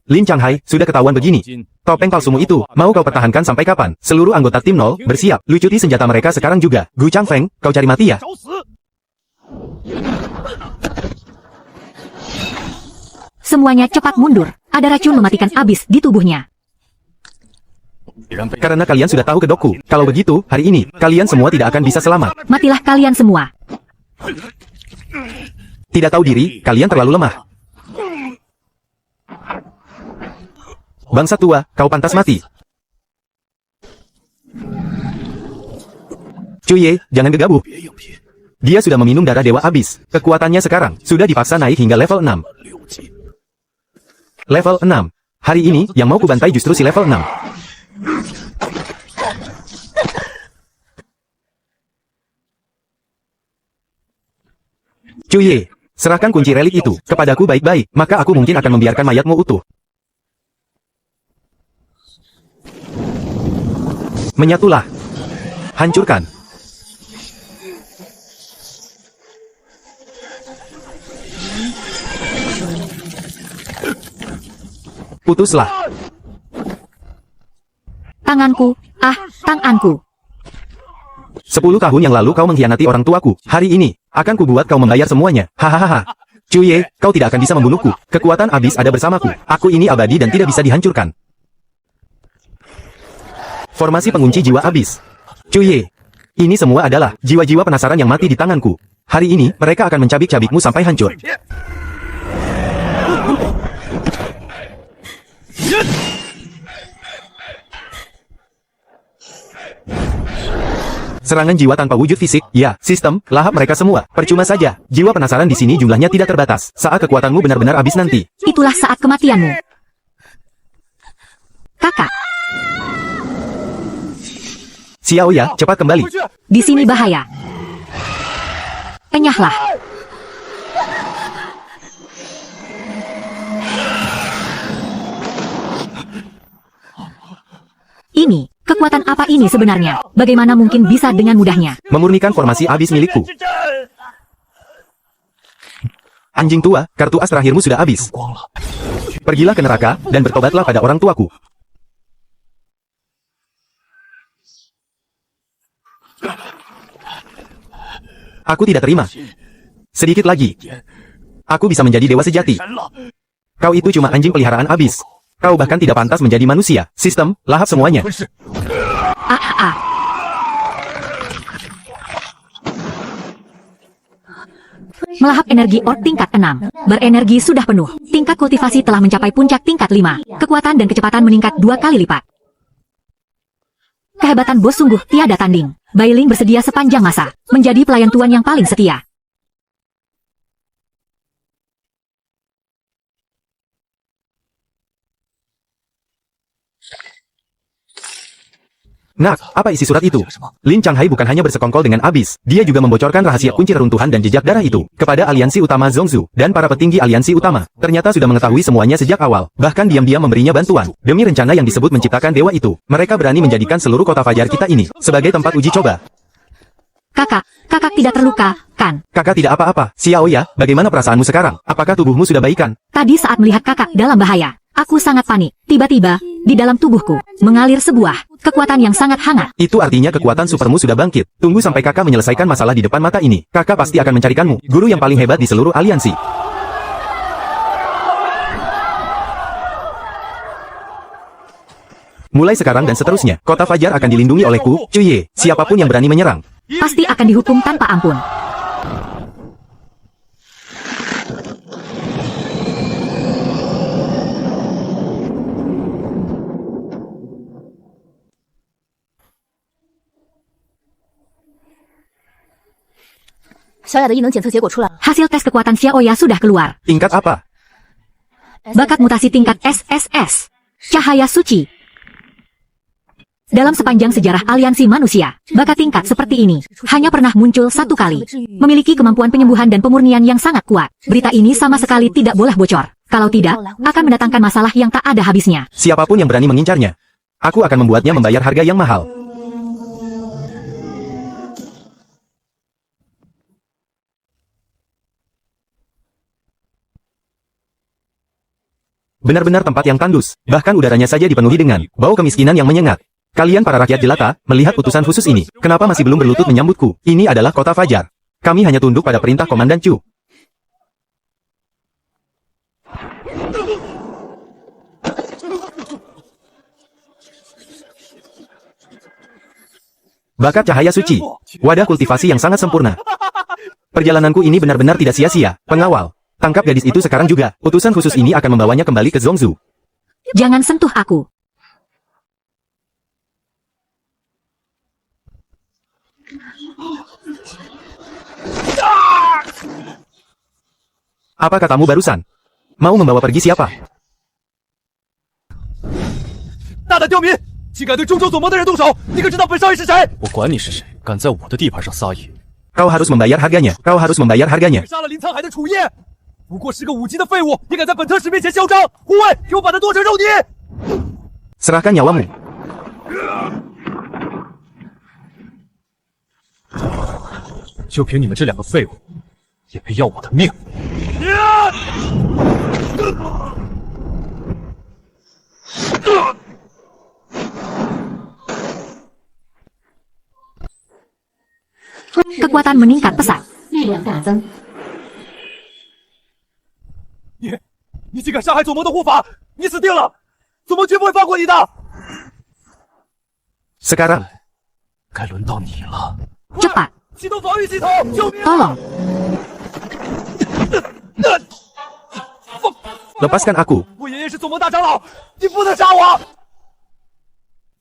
Lin Changhai, sudah ketahuan begini. Topeng palsumu itu, mau kau pertahankan sampai kapan? Seluruh anggota tim 0, bersiap. Lucuti senjata mereka sekarang juga. Gu Changfeng, kau cari mati ya? Semuanya cepat mundur. Ada racun mematikan abis di tubuhnya. Karena kalian sudah tahu kedokku. Kalau begitu, hari ini, kalian semua tidak akan bisa selamat. Matilah kalian semua. Tidak tahu diri, kalian terlalu lemah. Bangsa tua, kau pantas mati. Cuye, jangan gegabah. Dia sudah meminum darah dewa abis. Kekuatannya sekarang sudah dipaksa naik hingga level 6. Level 6. Hari ini, yang mau kubantai justru si level 6. Cuye, serahkan kunci relik itu kepadaku baik-baik, maka aku mungkin akan membiarkan mayatmu utuh. Menyatulah. Hancurkan. Putuslah. Tanganku, tanganku. 10 tahun yang lalu kau mengkhianati orang tuaku. Hari ini, akan kubuat kau membayar semuanya. Hahaha. Cuye, kau tidak akan bisa membunuhku. Kekuatan abis ada bersamaku. Aku ini abadi dan tidak bisa dihancurkan. Formasi pengunci jiwa abis. Cuye, ini semua adalah jiwa-jiwa penasaran yang mati di tanganku. Hari ini, mereka akan mencabik-cabikmu sampai hancur. Serangan jiwa tanpa wujud fisik, ya, sistem, lahap mereka semua. Percuma saja, jiwa penasaran di sini jumlahnya tidak terbatas. Saat kekuatanmu benar-benar habis nanti. Itulah saat kematianmu. Kakak. Xiao ya, cepat kembali. Di sini bahaya. Enyahlah. Ini, kekuatan apa ini sebenarnya? Bagaimana mungkin bisa dengan mudahnya? Memurnikan formasi abis milikku. Anjing tua, kartu as terakhirmu sudah habis. Pergilah ke neraka, dan bertobatlah pada orang tuaku. Aku tidak terima. Sedikit lagi. Aku bisa menjadi dewa sejati. Kau itu cuma anjing peliharaan abis. Kau bahkan tidak pantas menjadi manusia. Sistem, lahap semuanya. Melahap energi orb tingkat 6. Berenergi sudah penuh. Tingkat kultivasi telah mencapai puncak tingkat 5. Kekuatan dan kecepatan meningkat 2 kali lipat. Kehebatan bos sungguh tiada tanding. Bailing bersedia sepanjang masa menjadi pelayan tuan yang paling setia. Nak, apa isi surat itu? Lin Changhai bukan hanya bersekongkol dengan abis, dia juga membocorkan rahasia kunci reruntuhan dan jejak darah itu kepada aliansi utama Zhongzhou dan para petinggi aliansi utama. Ternyata sudah mengetahui semuanya sejak awal, bahkan diam-diam memberinya bantuan. Demi rencana yang disebut menciptakan dewa itu, mereka berani menjadikan seluruh kota Fajar kita ini sebagai tempat uji coba. Kakak tidak terluka, kan? Kakak tidak apa-apa. Xiao ya, bagaimana perasaanmu sekarang? Apakah tubuhmu sudah baikan? Tadi saat melihat kakak dalam bahaya, aku sangat panik. Tiba-tiba, di dalam tubuhku, mengalir sebuah kekuatan yang sangat hangat. Itu artinya kekuatan supermu sudah bangkit. Tunggu sampai kakak menyelesaikan masalah di depan mata ini. Kakak pasti akan mencarikanmu, guru yang paling hebat di seluruh aliansi. Mulai sekarang dan seterusnya, kota Fajar akan dilindungi olehku, Cuye. Siapapun yang berani menyerang pasti akan dihukum tanpa ampun. Hasil tes kekuatan Xiaoya sudah keluar. Tingkat apa? Bakat mutasi tingkat SSS. Cahaya suci. Dalam sepanjang sejarah aliansi manusia, bakat tingkat seperti ini hanya pernah muncul satu kali. Memiliki kemampuan penyembuhan dan pemurnian yang sangat kuat. Berita ini sama sekali tidak boleh bocor. Kalau tidak, akan mendatangkan masalah yang tak ada habisnya. Siapapun yang berani mengincarnya, aku akan membuatnya membayar harga yang mahal. Benar-benar tempat yang tandus, bahkan udaranya saja dipenuhi dengan bau kemiskinan yang menyengat. Kalian para rakyat jelata, melihat utusan khusus ini, kenapa masih belum berlutut menyambutku? Ini adalah kota Fajar. Kami hanya tunduk pada perintah Komandan Chu. Bakat cahaya suci, wadah kultivasi yang sangat sempurna. Perjalananku ini benar-benar tidak sia-sia. Pengawal, tangkap gadis itu sekarang juga. Utusan khusus ini akan membawanya kembali ke Zhongzhou. Jangan sentuh aku. Apa katamu barusan? Mau membawa pergi siapa? 大胆刁民，竟敢对中州总盟的人动手！你可知道本少爷是谁？我管你是谁，敢在我的地盘上撒野！ Kau harus membayar harganya. Kau harus membayar harganya. 杀了林沧海的楚叶，不过是个5级的废物，也敢在本特使面前嚣张！护卫，给我把他剁成肉泥！ Serahkan nyawamu. 就凭你们这2个废物，也配要我的命！ Kekuatan meningkat pesat. 力量大增。你竟敢伤害总盟的护法，你死定了！总盟绝不会放过你的！ Sekarang, 该轮到你了。 Cepat, 启动防御系统，救命！ tolong. lepaskan aku. 我爷爷是总盟大长老，你不能杀我！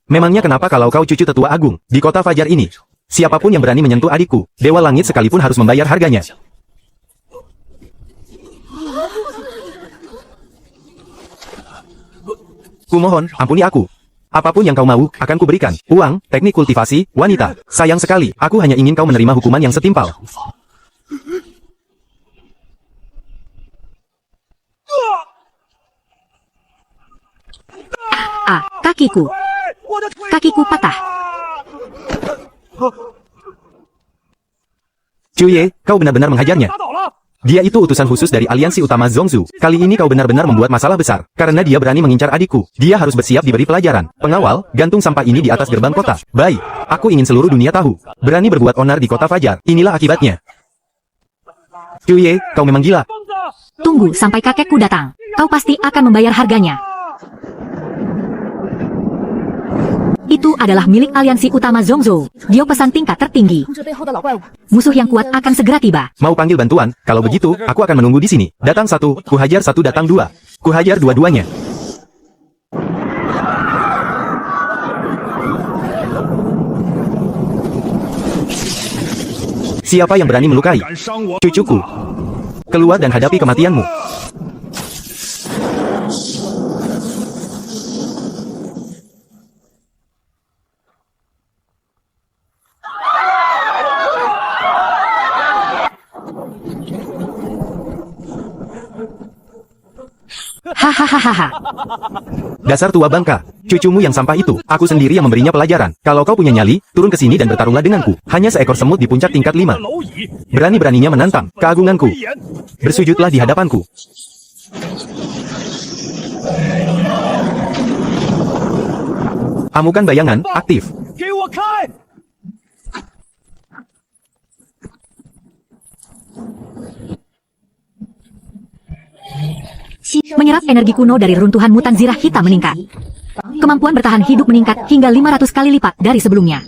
Memangnya kenapa kalau kau cucu tetua agung di kota Fajar ini? Siapapun yang berani menyentuh adikku, Dewa Langit sekalipun harus membayar harganya. Kumohon, ampuni aku. Apapun yang kau mau, akan kuberikan. Uang, teknik kultivasi, wanita. Sayang sekali, aku hanya ingin kau menerima hukuman yang setimpal. Kakiku. Kakiku patah. Cuye, kau benar-benar menghajarnya. Dia itu utusan khusus dari aliansi utama Zhongzhou. Kali ini kau benar-benar membuat masalah besar. Karena dia berani mengincar adikku. Dia harus bersiap diberi pelajaran. Pengawal, gantung sampah ini di atas gerbang kota. Baik, aku ingin seluruh dunia tahu. Berani berbuat onar di kota Fajar. Inilah akibatnya. Cuye, kau memang gila. Tunggu sampai kakekku datang. Kau pasti akan membayar harganya. Itu adalah milik aliansi utama Zhongzhou. Dia pesan tingkat tertinggi. Musuh yang kuat akan segera tiba. Mau panggil bantuan? Kalau begitu, aku akan menunggu di sini. Datang 1, kuhajar 1, datang 2. Kuhajar dua-duanya. Siapa yang berani melukai cucuku? Keluar dan hadapi kematianmu. Hahaha. Dasar tua bangka, cucumu yang sampah itu, aku sendiri yang memberinya pelajaran. Kalau kau punya nyali, turun ke sini dan bertarunglah denganku. Hanya seekor semut di puncak tingkat 5. Berani-beraninya menantang keagunganku. Bersujudlah di hadapanku. Amukan bayangan, aktif. Menyerap energi kuno dari runtuhan mutan zirah hitam meningkat. Kemampuan bertahan hidup meningkat hingga 500 kali lipat dari sebelumnya.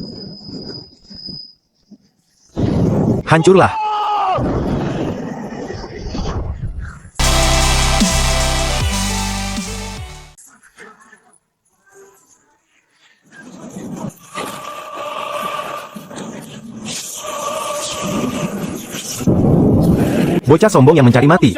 Hancurlah. Bocah sombong yang mencari mati.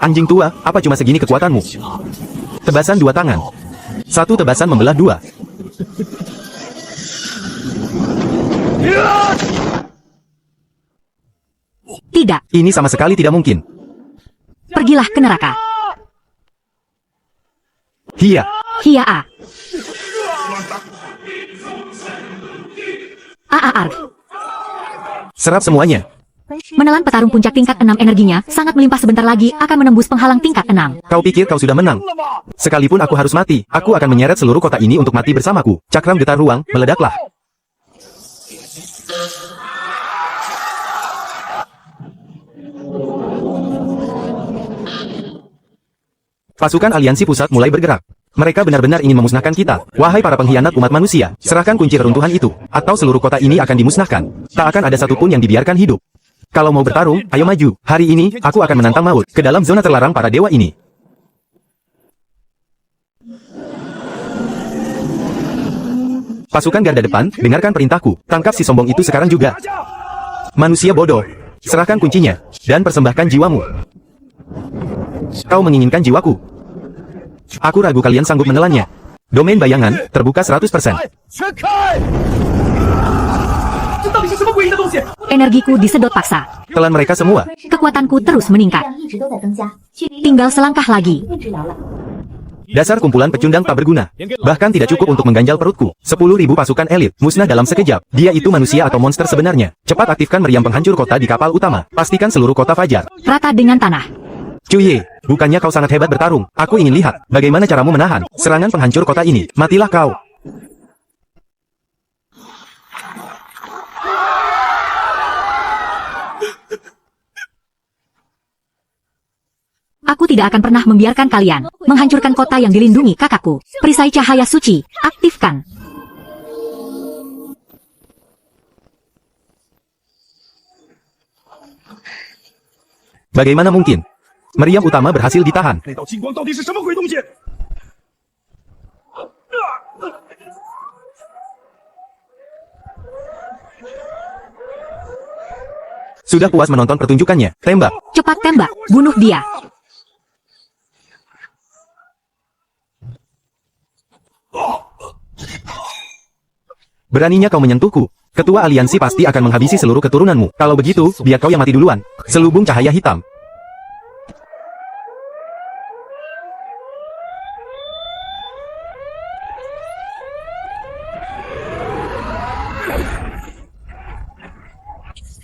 Anjing tua, apa cuma segini kekuatanmu? Tebasan dua tangan. Satu tebasan membelah dua. Tidak, Ini sama sekali tidak mungkin. pergilah ke neraka. Hia. Hia A. AAR. Serap semuanya. Menelan petarung puncak tingkat 6 energinya, sangat melimpah sebentar lagi akan menembus penghalang tingkat 6. Kau pikir kau sudah menang? Sekalipun aku harus mati, aku akan menyeret seluruh kota ini untuk mati bersamaku. Cakram getar ruang, meledaklah. Pasukan aliansi pusat mulai bergerak. Mereka benar-benar ingin memusnahkan kita. Wahai para pengkhianat umat manusia, serahkan kunci reruntuhan itu, atau seluruh kota ini akan dimusnahkan. Tak akan ada satupun yang dibiarkan hidup. Kalau mau bertarung, ayo maju. Hari ini, aku akan menantang maut ke dalam zona terlarang para dewa ini. Pasukan garda depan, dengarkan perintahku. Tangkap si sombong itu sekarang juga. Manusia bodoh, serahkan kuncinya, dan persembahkan jiwamu. Kau menginginkan jiwaku. Aku ragu kalian sanggup menelannya. Domain bayangan, terbuka 100%. 全开！这到底是什么诡异的东西？ Energiku disedot paksa. Telan mereka semua. Kekuatanku terus 力 meningkat. 量一直都在增加，距离 Tinggal selangkah lagi. 被治疗了。 Dasar kumpulan pecundang tak berguna. Bahkan tidak cukup untuk mengganjal perutku. 10.000 pasukan elit, musnah dalam sekejap. Dia itu manusia atau monster sebenarnya. Cepat aktifkan meriam penghancur kota di kapal utama. Pastikan seluruh kota fajar. Rata dengan tanah. Cuye, bukannya kau sangat hebat bertarung. Aku ingin lihat, bagaimana caramu menahan serangan penghancur kota ini. Matilah kau. Aku tidak akan pernah membiarkan kalian menghancurkan kota yang dilindungi kakakku. Perisai cahaya suci, aktifkan. Bagaimana mungkin? Meriam utama berhasil ditahan. 那道金光到底是什么鬼东西？ Sudah puas menonton pertunjukannya. Tembak. Cepat tembak, bunuh dia. Beraninya kau menyentuhku. Ketua aliansi pasti akan menghabisi seluruh keturunanmu. Kalau begitu, biar kau yang mati duluan. Selubung cahaya hitam.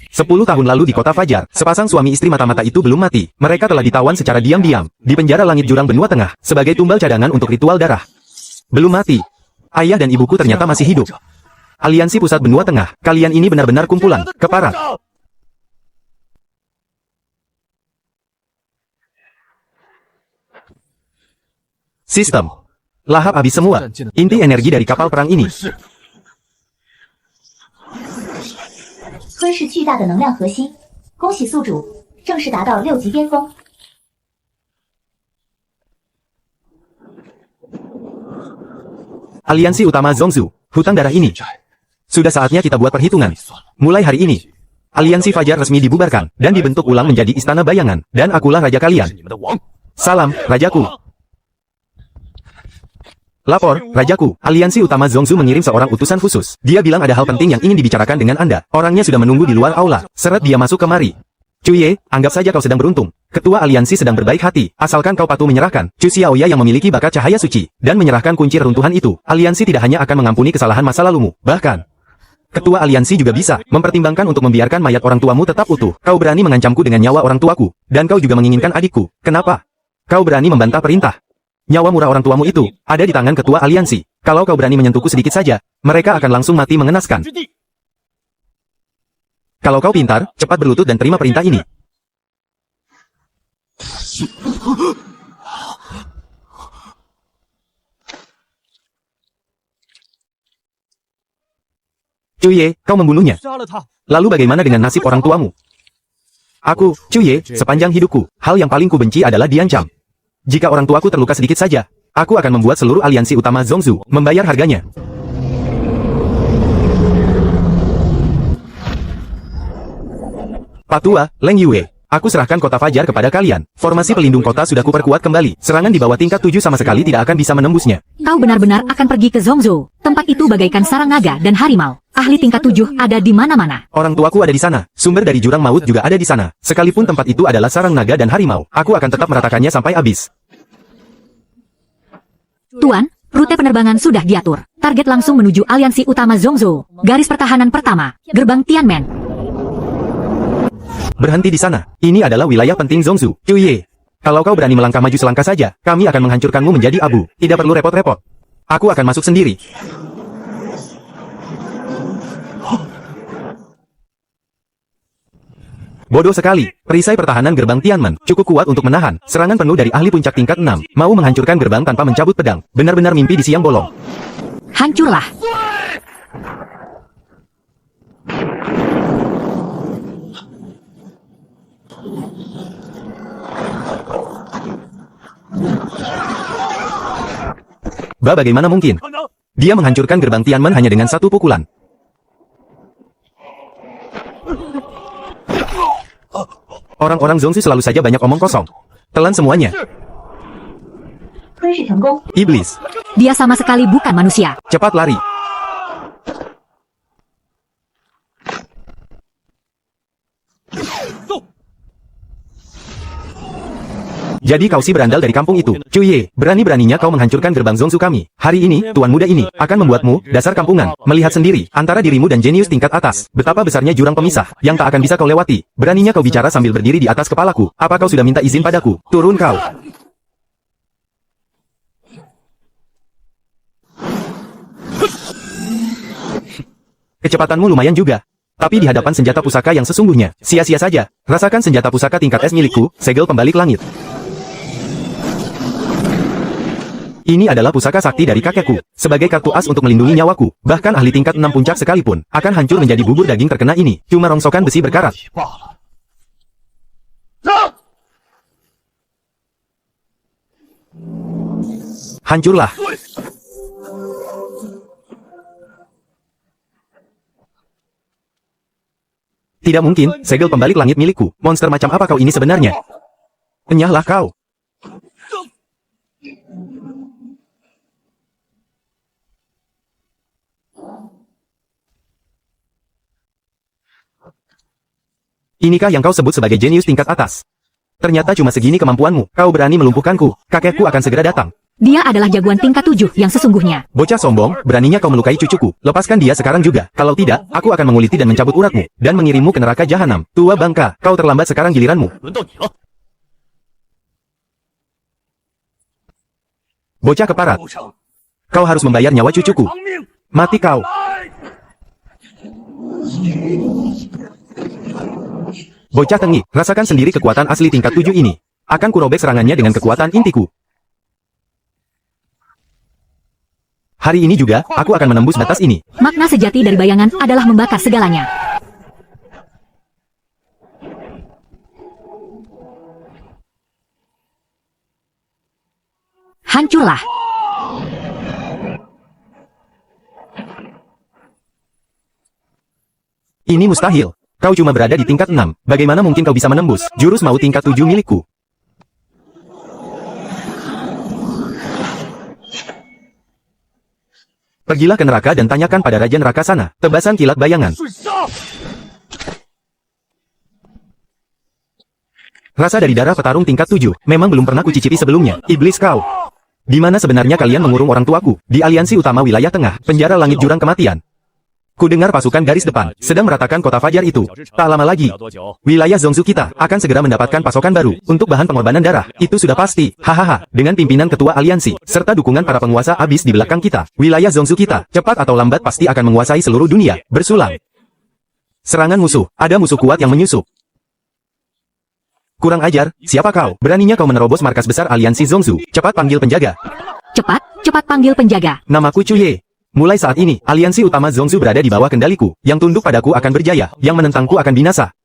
Sepuluh tahun lalu di kota Fajar, sepasang suami istri mata-mata itu belum mati. Mereka telah ditawan secara diam-diam, di penjara langit jurang benua tengah, sebagai tumbal cadangan untuk ritual darah. Belum mati. Ayah dan ibuku ternyata masih hidup. Aliansi Pusat Benua Tengah, kalian ini benar-benar kumpulan keparat. Sistem. Lahap habis semua. Inti energi dari kapal perang ini. 吞噬巨大的能量核心，恭喜宿主，正式达到6级巅峰。 Aliansi utama Zhongzhou, hutang darah ini. Sudah saatnya kita buat perhitungan. Mulai hari ini, Aliansi Fajar resmi dibubarkan, dan dibentuk ulang menjadi Istana Bayangan, dan akulah raja kalian. 你们的王。 Salam, rajaku. Lapor, rajaku, aliansi utama Zhongzhou mengirim seorang utusan khusus. Dia bilang ada hal penting yang ingin dibicarakan dengan Anda. Orangnya sudah menunggu di luar aula. Seret dia masuk kemari. Cuye, anggap saja kau sedang beruntung. Ketua aliansi sedang berbaik hati, asalkan kau patuh menyerahkan Chu Xiaoya yang memiliki bakat cahaya suci, dan menyerahkan kunci reruntuhan itu. Aliansi tidak hanya akan mengampuni kesalahan masa lalumu, bahkan ketua aliansi juga bisa mempertimbangkan untuk membiarkan mayat orang tuamu tetap utuh. Kau berani mengancamku dengan nyawa orang tuaku, dan kau juga menginginkan adikku. Kenapa? Kau berani membantah perintah. Nyawa murah orang tuamu itu ada di tangan ketua aliansi. Kalau kau berani menyentuhku sedikit saja, mereka akan langsung mati mengenaskan. Kalau kau pintar, cepat berlutut dan terima perintah ini. Cuye, kau membunuhnya. 杀了他！ Lalu bagaimana dengan nasib orang tuamu? Aku, Cuye, sepanjang hidupku, hal yang paling kubenci adalah diancam. Jika orang tuaku terluka sedikit saja, aku akan membuat seluruh aliansi utama Zhongzhou membayar harganya. Patua, Leng Yue, Aku serahkan kota Fajar kepada kalian. Formasi pelindung kota sudah kuperkuat kembali. Serangan di bawah tingkat 7 sama sekali tidak akan bisa menembusnya. Kau benar-benar akan pergi ke Zhongzhou. Tempat itu bagaikan sarang naga dan harimau. Ahli tingkat 7 ada di mana-mana. Orang tuaku ada di sana. Sumber dari jurang maut juga ada di sana. Sekalipun tempat itu adalah sarang naga dan harimau, aku akan tetap meratakannya sampai habis. Tuan, rute penerbangan sudah diatur. Target langsung menuju aliansi utama Zhongzhou. Garis pertahanan pertama, gerbang Tianmen. Berhenti di sana. Ini adalah wilayah penting Zhongzhou. Cuye. Kalau kau berani melangkah maju selangkah saja, kami akan menghancurkanmu menjadi abu. Tidak perlu repot-repot. Aku akan masuk sendiri. Bodoh sekali. Perisai pertahanan gerbang Tianmen cukup kuat untuk menahan serangan penuh dari ahli puncak tingkat 6. Mau menghancurkan gerbang tanpa mencabut pedang. Benar-benar mimpi di siang bolong. Hancurlah. Bagaimana mungkin? Dia menghancurkan gerbang Tianmen hanya dengan satu pukulan. Orang-orang Zhongzhou selalu saja banyak omong kosong. Telan semuanya. 吞噬成功。 Iblis. Dia sama sekali bukan manusia. Cepat lari. Jadi kau si berandal dari kampung itu. Cuye, berani-beraninya kau menghancurkan gerbang Zhongzhou kami. Hari ini, tuan muda ini, akan membuatmu, dasar kampungan, melihat sendiri, antara dirimu dan jenius tingkat atas. Betapa besarnya jurang pemisah, yang tak akan bisa kau lewati. Beraninya kau bicara sambil berdiri di atas kepalaku. Apa kau sudah minta izin padaku? Turun kau. Kecepatanmu lumayan juga. Tapi di hadapan senjata pusaka yang sesungguhnya, sia-sia saja. Rasakan senjata pusaka tingkat S milikku, segel pembalik langit. Ini adalah pusaka sakti dari kakekku, sebagai kartu as untuk melindungi nyawaku. Bahkan ahli tingkat 6 puncak sekalipun, akan hancur menjadi bubur daging terkena ini. Cuma rongsokan besi berkarat. Hancurlah. Tidak mungkin, segel pembalik langit milikku. Monster macam apa kau ini sebenarnya? Enyahlah kau. Inikah yang kau sebut sebagai jenius tingkat atas? Ternyata cuma segini kemampuanmu. Kau berani melumpuhkanku. Kakekku akan segera datang. Dia adalah jagoan tingkat 7 yang sesungguhnya. Bocah sombong, beraninya kau melukai cucuku. Lepaskan dia sekarang juga. Kalau tidak, aku akan menguliti dan mencabut uratmu. Dan mengirimmu ke neraka jahanam. Tua bangka, kau terlambat sekarang giliranmu. Bocah keparat. Kau harus membayar nyawa cucuku. Mati kau. Bocah tengik, rasakan sendiri kekuatan asli tingkat 7 ini. Akan kurobek serangannya dengan kekuatan intiku. Hari ini juga, aku akan menembus batas ini. Makna sejati dari bayangan adalah membakar segalanya. Hancurlah. Ini mustahil. Kau cuma berada di tingkat 6. Bagaimana mungkin kau bisa menembus jurus maut tingkat 7 milikku? Pergilah ke neraka dan tanyakan pada Raja Neraka sana. Tebasan kilat bayangan. Rasa dari darah petarung tingkat 7 memang belum pernah kucicipi sebelumnya. Iblis kau. Di mana sebenarnya kalian mengurung orang tuaku? Di aliansi utama wilayah tengah, penjara langit jurang kematian. Ku dengar pasukan garis depan sedang meratakan kota Fajar itu. Tak lama lagi, wilayah Zhongzhou kita akan segera mendapatkan pasokan baru untuk bahan pengorbanan darah. Itu sudah pasti. Hahaha. Dengan pimpinan ketua aliansi serta dukungan para penguasa abis di belakang kita, wilayah Zhongzhou kita cepat atau lambat pasti akan menguasai seluruh dunia. Bersulang. Serangan musuh. Ada musuh kuat yang menyusup. Kurang ajar. Siapa kau? Beraninya kau menerobos markas besar aliansi Zhongzhou. Cepat panggil penjaga. Cepat panggil penjaga. Namaku Cuye. Mulai saat ini, aliansi utama Zhongzhou berada di bawah kendaliku. Yang tunduk padaku akan berjaya, yang menentangku akan binasa.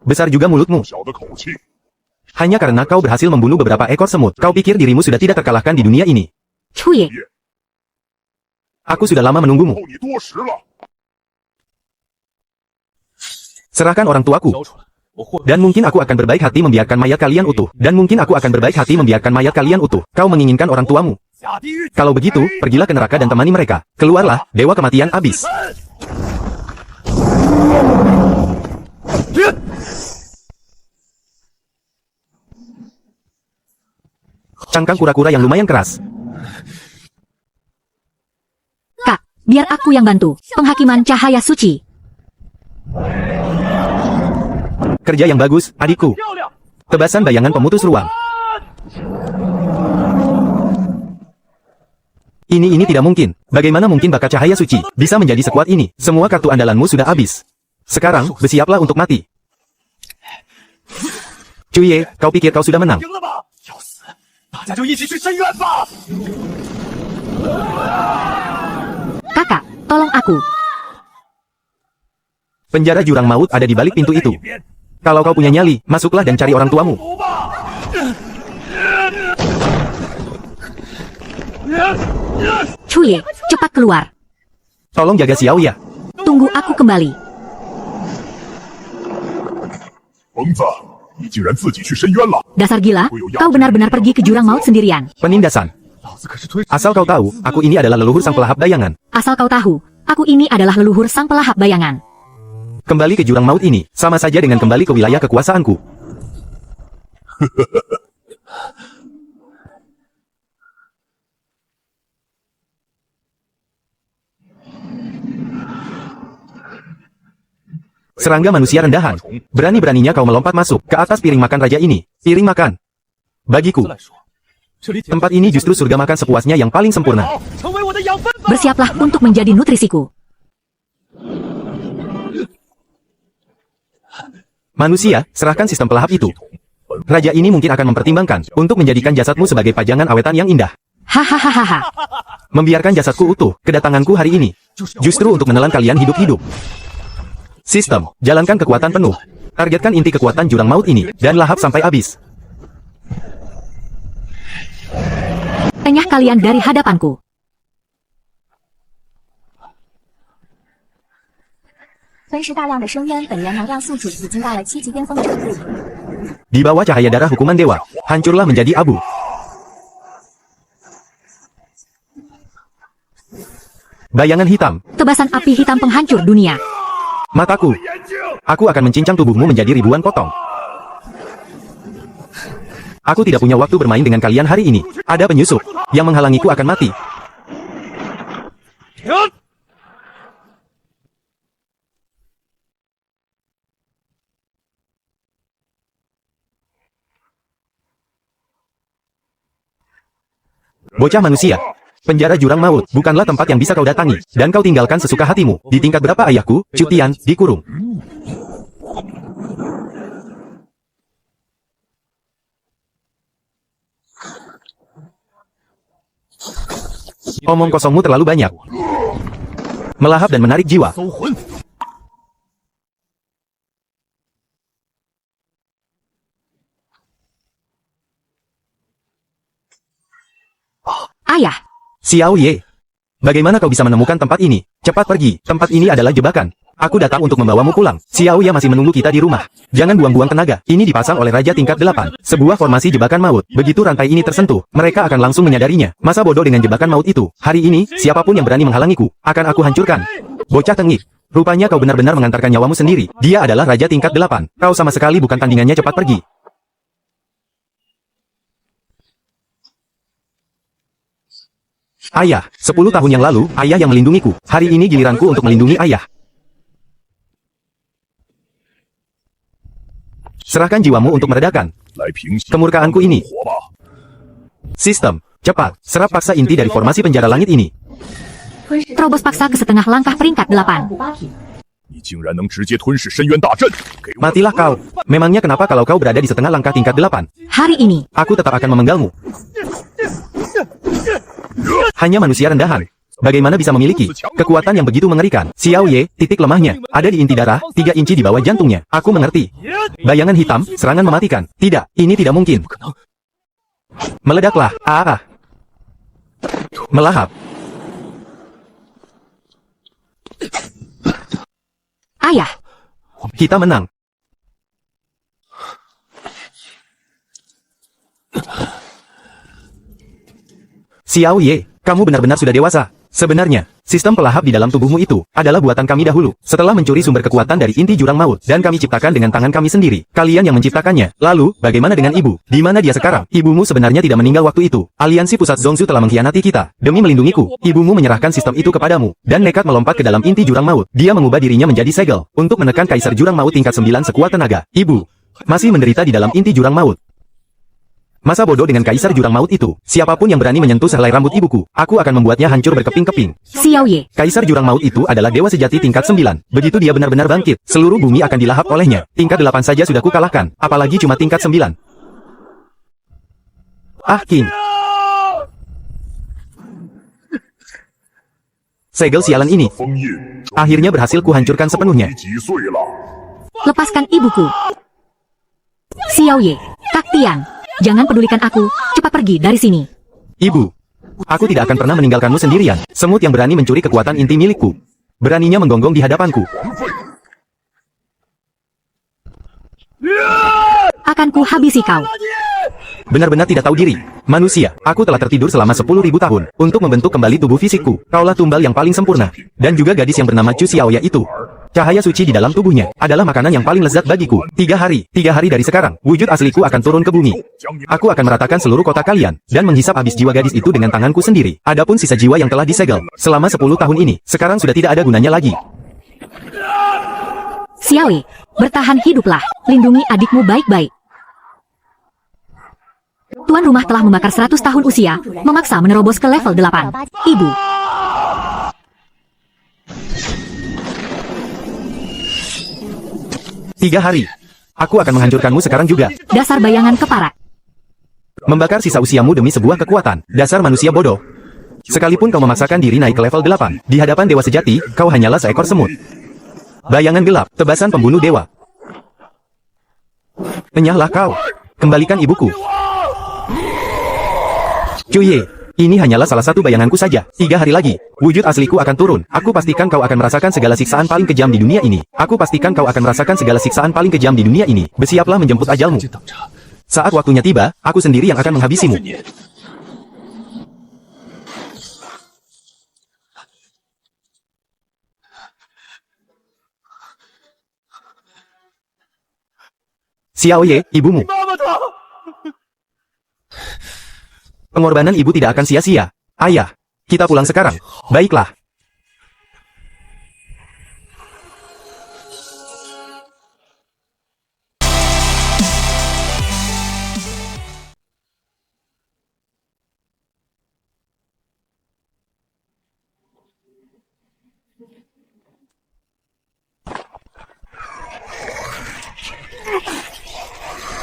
Besar juga mulutmu. 小的口气， Hanya karena kau berhasil membunuh beberapa ekor semut, kau pikir dirimu sudah tidak terkalahkan di dunia ini. Cuye. Aku sudah lama menunggumu. 后你多时了。 Serahkan orang tuaku. Dan mungkin aku akan berbaik hati membiarkan mayat kalian utuh. Kau menginginkan orang tuamu. Kalau begitu, pergilah ke neraka dan temani mereka. Keluarlah, dewa kematian abis. Cangkang kura-kura yang lumayan keras. Kak, biar aku yang bantu. Penghakiman cahaya suci. Kerja yang bagus, adikku. Tebasan bayangan pemutus ruang. Ini tidak mungkin. Bagaimana mungkin bakat cahaya suci bisa menjadi sekuat ini? Semua kartu andalanmu sudah habis. Sekarang, bersiaplah untuk mati. Cuye, kau pikir kau sudah menang? Kakak, tolong aku. Penjara jurang maut ada di balik pintu itu. Kalau kau punya nyali, masuklah dan cari orang tuamu. Cuye, cepat keluar. Tolong jaga Xiao ya. Tunggu aku kembali. 疯子，你竟然自己去深渊了！ Dasar gila, kau benar-benar pergi ke jurang maut sendirian. Penindasan. Asal kau tahu, aku ini adalah leluhur sang pelahap bayangan. Asal kau tahu, aku ini adalah leluhur sang pelahap bayangan. Kembali ke jurang maut ini, sama saja dengan kembali ke wilayah kekuasaanku. Serangga manusia rendahan. Berani-beraninya kau melompat masuk ke atas piring makan raja ini. Piring makan. Bagiku, tempat ini justru surga makan sepuasnya yang paling sempurna. Bersiaplah untuk menjadi nutrisiku. Manusia, serahkan sistem pelahap itu. Raja ini mungkin akan mempertimbangkan untuk menjadikan jasadmu sebagai pajangan awetan yang indah. Hahaha. Membiarkan jasadku utuh, kedatanganku hari ini. Justru untuk menelan kalian hidup-hidup. Sistem, jalankan kekuatan penuh. Targetkan inti kekuatan jurang maut ini, dan lahap sampai habis. Enyah kalian dari hadapanku. Di bawah cahaya darah hukuman dewa, hancurlah menjadi abu. Bayangan hitam. Tebasan api hitam penghancur dunia. Mataku. Aku akan mencincang tubuhmu menjadi ribuan potong. Aku tidak punya waktu bermain dengan kalian hari ini. Ada penyusup. Yang menghalangiku akan mati. Bocah manusia. Penjara jurang maut bukanlah tempat yang bisa kau datangi, dan kau tinggalkan sesuka hatimu. Di tingkat berapa ayahku, Cutian, dikurung. Omong kosongmu terlalu banyak. Melahap dan menarik jiwa. Ayah. Xiao Ye. Bagaimana kau bisa menemukan tempat ini? Cepat pergi, tempat ini adalah jebakan. Aku datang untuk membawamu pulang. Xiao Ye masih menunggu kita di rumah. Jangan buang-buang tenaga. Ini dipasang oleh Raja tingkat 8. Sebuah formasi jebakan maut. Begitu rantai ini tersentuh, mereka akan langsung menyadarinya. Masa bodoh dengan jebakan maut itu. Hari ini, siapapun yang berani menghalangiku, akan aku hancurkan. Bocah tengik. Rupanya kau benar-benar mengantarkan nyawamu sendiri. Dia adalah Raja tingkat 8. Kau sama sekali bukan tandingannya, cepat pergi. Ayah, 10 tahun yang lalu, ayah yang melindungiku. Hari ini giliranku untuk melindungi ayah. Serahkan jiwamu untuk meredakan kemurkaanku ini. Sistem, cepat, serap paksa inti dari formasi penjara langit ini. Terobos paksa ke setengah langkah peringkat 8. Matilah kau. Memangnya kenapa kalau kau berada di setengah langkah tingkat 8? Hari ini, Aku tetap akan memenggalmu. Hanya manusia rendahan. Bagaimana bisa memiliki kekuatan yang begitu mengerikan? Xiao Ye, titik lemahnya ada di inti darah, 3 inci di bawah jantungnya. Aku mengerti. Bayangan hitam, serangan mematikan. Tidak, ini tidak mungkin. Meledaklah. Melahap. ayah. Kita menang. Xiao Ye, kamu benar-benar sudah dewasa. Sebenarnya, sistem pelahap di dalam tubuhmu itu adalah buatan kami dahulu. Setelah mencuri sumber kekuatan dari inti jurang maut dan kami ciptakan dengan tangan kami sendiri. Kalian yang menciptakannya. Lalu, bagaimana dengan ibu? Di mana dia sekarang? Ibumu sebenarnya tidak meninggal waktu itu. Aliansi Pusat Zongsu telah mengkhianati kita. Demi melindungiku, ibumu menyerahkan sistem itu kepadamu dan nekat melompat ke dalam inti jurang maut. Dia mengubah dirinya menjadi segel untuk menekan kaisar jurang maut tingkat 9 sekuat tenaga. Ibu masih menderita di dalam inti jurang maut. Masa bodoh dengan kaisar jurang maut itu. Siapapun yang berani menyentuh sehelai rambut ibuku, aku akan membuatnya hancur berkeping-keping. Xiao Ye, Kaisar jurang maut itu adalah dewa sejati tingkat 9. Begitu dia benar-benar bangkit, seluruh bumi akan dilahap olehnya. Tingkat 8 saja sudah kukalahkan, apalagi cuma tingkat 9. Ah, King. Segel sialan ini 封印， akhirnya berhasil kuhancurkan sepenuhnya. 击碎了。 lepaskan ibuku. Xiao Ye, Kak Tian, jangan pedulikan aku, cepat pergi dari sini. Ibu, aku tidak akan pernah meninggalkanmu sendirian. Semut yang berani mencuri kekuatan inti milikku. Beraninya menggonggong di hadapanku. Akan ku habisi kau. Benar-benar tidak tahu diri. Manusia, aku telah tertidur selama 10.000 tahun untuk membentuk kembali tubuh fisikku. Kaulah tumbal yang paling sempurna. Dan juga gadis yang bernama Chu Xiaoya itu. Cahaya suci di dalam tubuhnya adalah makanan yang paling lezat bagiku. 3 hari dari sekarang, wujud asliku akan turun ke bumi. Aku akan meratakan seluruh kota kalian, dan menghisap habis jiwa gadis itu dengan tanganku sendiri. Adapun sisa jiwa yang telah disegel selama 10 tahun ini, sekarang sudah tidak ada gunanya lagi. Xiao Ye, bertahan hiduplah, lindungi adikmu baik-baik. Tuan rumah telah membakar 100 tahun usia, memaksa menerobos ke level 8. Ibu. Tiga hari. Aku akan menghancurkanmu sekarang juga. Dasar bayangan keparat. Membakar sisa usiamu demi sebuah kekuatan. Dasar manusia bodoh. Sekalipun kau memaksakan diri naik ke level 8, di hadapan dewa sejati, kau hanyalah seekor semut. Bayangan gelap, tebasan pembunuh dewa. Enyahlah kau. Kembalikan ibuku. Cuye, ini hanyalah salah satu bayanganku saja. 3 hari lagi, wujud asliku akan turun. Aku pastikan kau akan merasakan segala siksaan paling kejam di dunia ini. Aku pastikan kau akan merasakan segala siksaan paling kejam di dunia ini. Bersiaplah menjemput ajalmu. Saat waktunya tiba, aku sendiri yang akan menghabisimu. Xiao Ye, ibumu. Pengorbanan ibu tidak akan sia-sia. Ayah, kita pulang sekarang. Baiklah.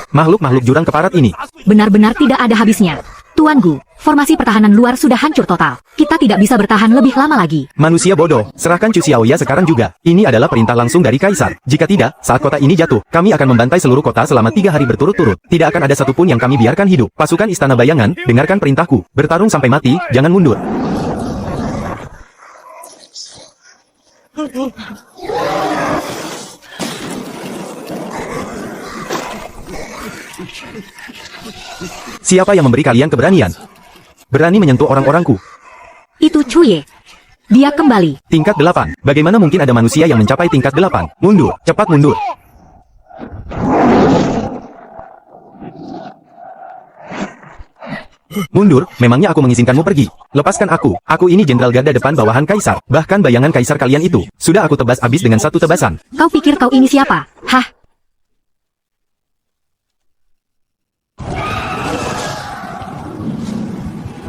Makhluk-makhluk jurang keparat ini. Benar-benar tidak ada habisnya. Tuan Gu, formasi pertahanan luar sudah hancur total. Kita tidak bisa bertahan lebih lama lagi. Manusia bodoh, serahkan Chu Xiaoya sekarang juga. Ini adalah perintah langsung dari Kaisar. Jika tidak, saat kota ini jatuh, kami akan membantai seluruh kota selama 3 hari berturut-turut. Tidak akan ada satupun yang kami biarkan hidup. Pasukan Istana Bayangan, dengarkan perintahku. Bertarung sampai mati, jangan mundur. Siapa yang memberi kalian keberanian? Berani menyentuh orang-orangku. Itu Cuye. Dia kembali. Tingkat 8. Bagaimana mungkin ada manusia yang mencapai tingkat 8? Mundur, cepat mundur. Mundur, memangnya aku mengizinkanmu pergi? Lepaskan aku. Aku ini jenderal garda depan bawahan Kaisar. Bahkan bayangan Kaisar kalian itu sudah aku tebas habis dengan satu tebasan. Kau pikir kau ini siapa? Hah?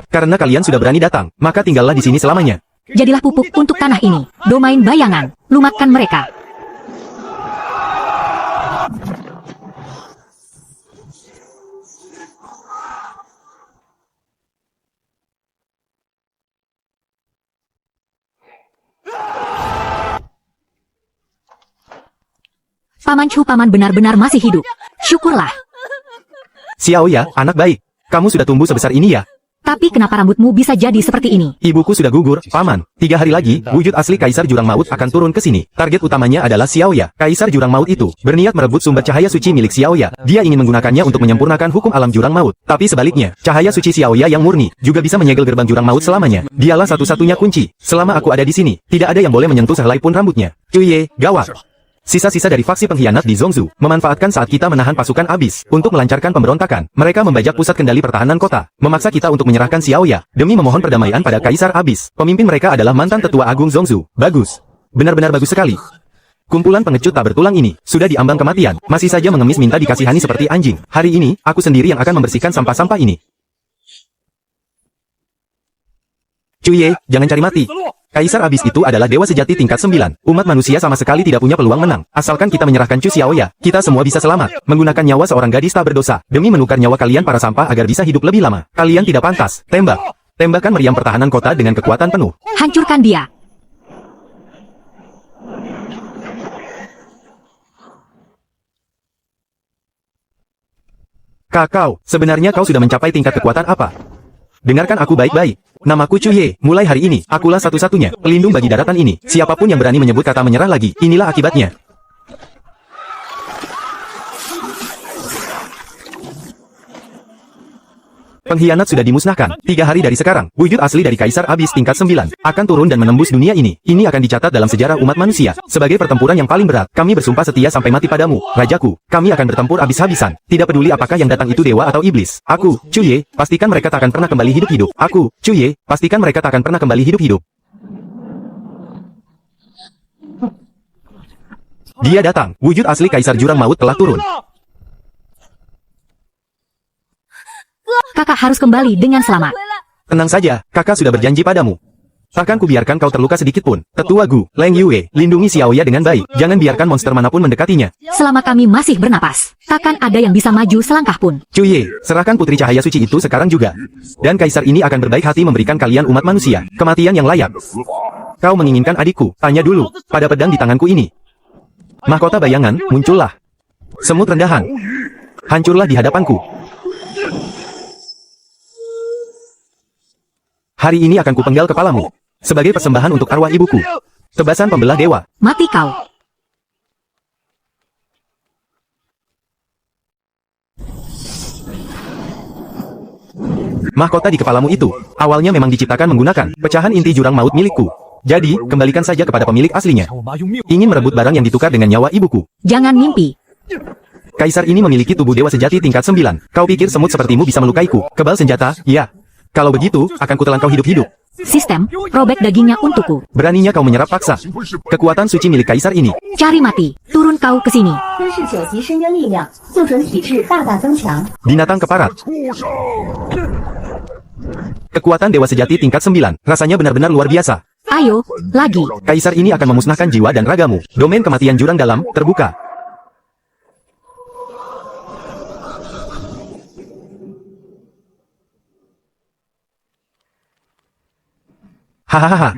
Karena kalian sudah berani datang, maka tinggallah di sini selamanya. Jadilah pupuk untuk tanah ini. Domain bayangan. Lumatkan mereka. Paman Chu paman benar-benar masih hidup. Syukurlah. Xiaoya, anak baik. Kamu sudah tumbuh sebesar ini ya? Tapi kenapa rambutmu bisa jadi seperti ini? Ibuku sudah gugur, Paman. 3 hari lagi, wujud asli Kaisar Jurang Maut akan turun ke sini. Target utamanya adalah Xiaoya. Kaisar Jurang Maut itu berniat merebut sumber cahaya suci milik Xiaoya. Dia ingin menggunakannya untuk menyempurnakan hukum alam Jurang Maut. Tapi sebaliknya, cahaya suci Xiaoya yang murni juga bisa menyegel gerbang Jurang Maut selamanya. Dialah satu-satunya kunci. Selama aku ada di sini, tidak ada yang boleh menyentuh sehelai pun rambutnya. Cuye, gawat. Sisa-sisa dari faksi pengkhianat di Zhongzhou memanfaatkan saat kita menahan pasukan abis untuk melancarkan pemberontakan. Mereka membajak pusat kendali pertahanan kota, memaksa kita untuk menyerahkan Xiaoya demi memohon perdamaian pada Kaisar Abis. Pemimpin mereka adalah mantan tetua agung Zhongzhou. Bagus. Benar-benar bagus sekali. Kumpulan pengecut tak bertulang ini sudah diambang kematian, masih saja mengemis minta dikasihani seperti anjing. Hari ini, aku sendiri yang akan membersihkan sampah-sampah ini. Cuye, jangan cari mati. Kaisar Abis itu adalah dewa sejati tingkat 9. Umat manusia sama sekali tidak punya peluang menang. Asalkan kita menyerahkan Chu Xiaoya, kita semua bisa selamat. Menggunakan nyawa seorang gadis tak berdosa, demi menukar nyawa kalian para sampah agar bisa hidup lebih lama. Kalian tidak pantas. Tembak. Tembakan meriam pertahanan kota dengan kekuatan penuh. Hancurkan dia. Kakao, sebenarnya kau sudah mencapai tingkat kekuatan apa? Dengarkan aku baik-baik. Namaku Cuye, mulai hari ini, akulah satu-satunya pelindung bagi daratan ini. Siapapun yang berani menyebut kata menyerah lagi, inilah akibatnya. Pengkhianat sudah dimusnahkan. 3 hari dari sekarang, wujud asli dari Kaisar Abis tingkat 9 akan turun dan menembus dunia ini. Ini akan dicatat dalam sejarah umat manusia. Sebagai pertempuran yang paling berat, kami bersumpah setia sampai mati padamu, Rajaku. Kami akan bertempur habis-habisan. Tidak peduli apakah yang datang itu dewa atau iblis. Aku, Cuye, pastikan mereka tak akan pernah kembali hidup-hidup. Aku, Cuye, pastikan mereka tak akan pernah kembali hidup-hidup. Dia datang. Wujud asli Kaisar Jurang Maut telah turun. Kakak harus kembali dengan selamat. Tenang saja, kakak sudah berjanji padamu. Takkan kubiarkan kau terluka sedikit pun. Tetua Gu, Leng Yue, lindungi Xiaoya dengan baik. Jangan biarkan monster manapun mendekatinya. Selama kami masih bernapas, takkan ada yang bisa maju selangkah pun. Cuye, serahkan putri cahaya suci itu sekarang juga. Dan kaisar ini akan berbaik hati memberikan kalian umat manusia kematian yang layak. Kau menginginkan adikku? Tanya dulu, pada pedang di tanganku ini. Mahkota bayangan, muncullah. Semut rendahan. Hancurlah di hadapanku. Hari ini akan kupenggal kepalamu. Sebagai persembahan untuk arwah ibuku. Tebasan pembelah dewa. Mati kau. Mahkota di kepalamu itu, awalnya memang diciptakan menggunakan pecahan inti jurang maut milikku. Jadi, kembalikan saja kepada pemilik aslinya. Ingin merebut barang yang ditukar dengan nyawa ibuku. Jangan mimpi. Kaisar ini memiliki tubuh dewa sejati tingkat 9. Kau pikir semut sepertimu bisa melukaiku? Kebal senjata? Ya. Kalau begitu, akan kutelan kau hidup-hidup. Sistem, robek dagingnya untukku. Beraninya kau menyerap paksa. Kekuatan suci milik kaisar ini. Cari mati. Turun kau ke sini. 吞噬9级深渊力量，就准体质大大增强。 Binatang keparat. Kekuatan dewa sejati tingkat 9. Rasanya benar-benar luar biasa. Ayo, lagi. Kaisar ini akan memusnahkan jiwa dan ragamu. Domain kematian jurang dalam, terbuka. Hahaha.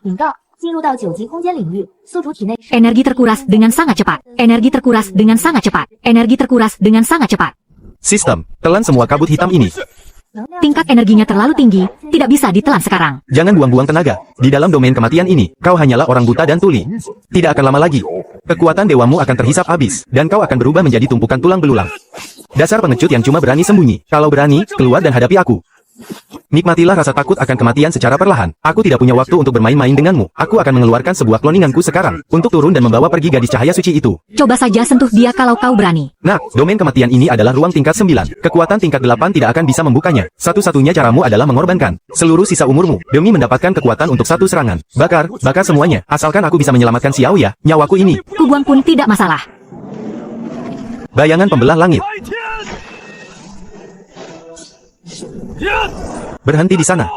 警告，进入到9级空间领域，宿主体内 Energi terkuras dengan sangat cepat. Energi terkuras dengan sangat cepat. Energi terkuras dengan sangat cepat. Sistem, telan semua kabut hitam ini. 能量 Tingkat energinya terlalu tinggi, tidak bisa ditelan sekarang. Jangan buang-buang tenaga. Di dalam domain kematian ini, kau hanyalah orang buta dan tuli. Tidak akan lama lagi. Kekuatan dewamu akan terhisap habis, dan kau akan berubah menjadi tumpukan tulang belulang. Dasar pengecut yang cuma berani sembunyi. Kalau berani, keluar dan hadapi aku. Nikmatilah rasa takut akan kematian secara perlahan. Aku tidak punya waktu untuk bermain-main denganmu. Aku akan mengeluarkan sebuah kloninganku sekarang, untuk turun dan membawa pergi gadis cahaya suci itu. Coba saja sentuh dia kalau kau berani. Nah, domain kematian ini adalah ruang tingkat 9. Kekuatan tingkat 8 tidak akan bisa membukanya. Satu-satunya caramu adalah mengorbankan seluruh sisa umurmu, demi mendapatkan kekuatan untuk satu serangan. Bakar semuanya. Asalkan aku bisa menyelamatkan Xiaoya, nyawaku ini. Kubuang pun tidak masalah. Bayangan pembelah langit. Berhenti di sana.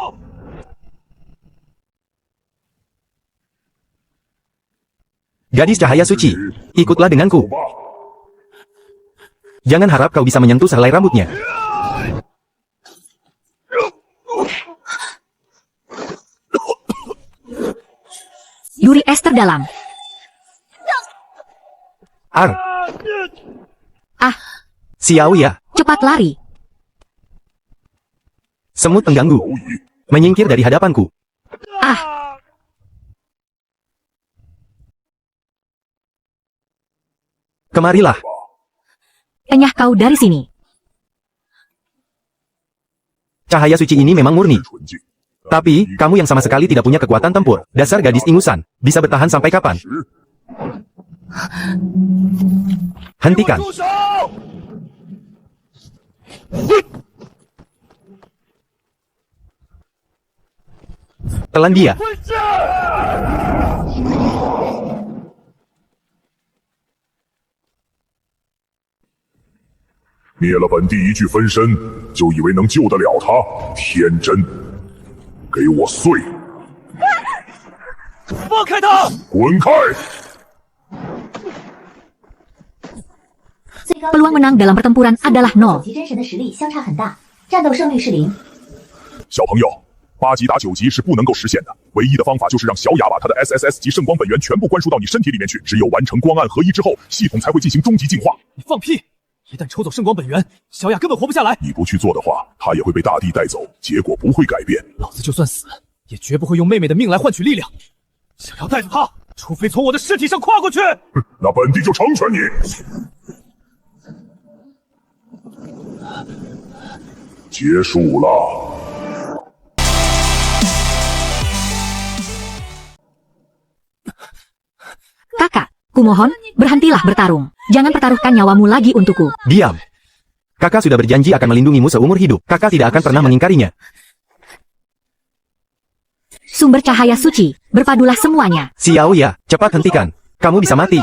Gadis cahaya suci, ikutlah denganku. Jangan harap kau bisa menyentuh sehelai rambutnya. Duri es terdalam. Ar, Ah, Xiao ya, Cepat lari. semut pengganggu. Menyingkir dari hadapanku. Ah, Kemarilah. enyah kau dari sini. Cahaya suci ini memang murni. 纯净。 Tapi, kamu yang sama sekali tidak punya kekuatan tempur. Dasar gadis ingusan. Bisa bertahan sampai kapan? Hentikan. 住手！ Telan dia. 混账！ 灭了本地一具分身，就以为能救得了他？天真！给我碎！ 放开他！ 滚开！ 最高 Peluang menang dalam pertempuran adalah 9 nol. 级真神的实力相差很大，战斗胜率是0。小朋友，8级打9级是不能够实现的，唯一的方法就是让小雅把她的 SSS 级圣光本源全部灌输到你身体里面去。只有完成光暗合一之后，系统才会进行终极进化。你放屁！一旦抽走圣光本源，小雅根本活不下来。你不去做的话，她也会被大地带走，结果不会改变。老子就算死，也绝不会用妹妹的命来换取力量。想要带走她，除非从我的尸体上跨过去。那本地就成全你。 结束了。 Kakak, kumohon, berhentilah bertarung. Jangan pertaruhkan nyawamu lagi untukku. Diam. Kakak sudah berjanji akan melindungimu seumur hidup. Kakak tidak akan pernah mengingkarinya. Sumber cahaya suci, berpadulah semuanya. Xiao ya, cepat hentikan. Kamu bisa mati.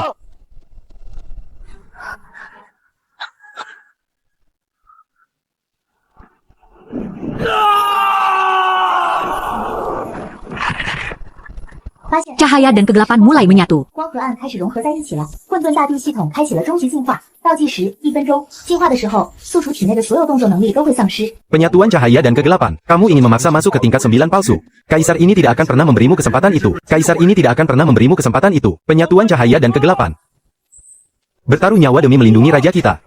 Cahaya dan kegelapan mulai menyatu. 光和暗开始融合在一起了，混沌大地系统开启了终极进化。倒计时1分钟，进化的时候，宿主体内的所有动作能力都会丧失。 Penyatuan cahaya dan kegelapan. Kamu ingin memaksa masuk ke tingkat 9 palsu. Kaisar ini tidak akan pernah memberimu kesempatan itu. Kaisar ini tidak akan pernah memberimu kesempatan itu. Penyatuan cahaya dan kegelapan. Bertaruh nyawa demi melindungi raja kita.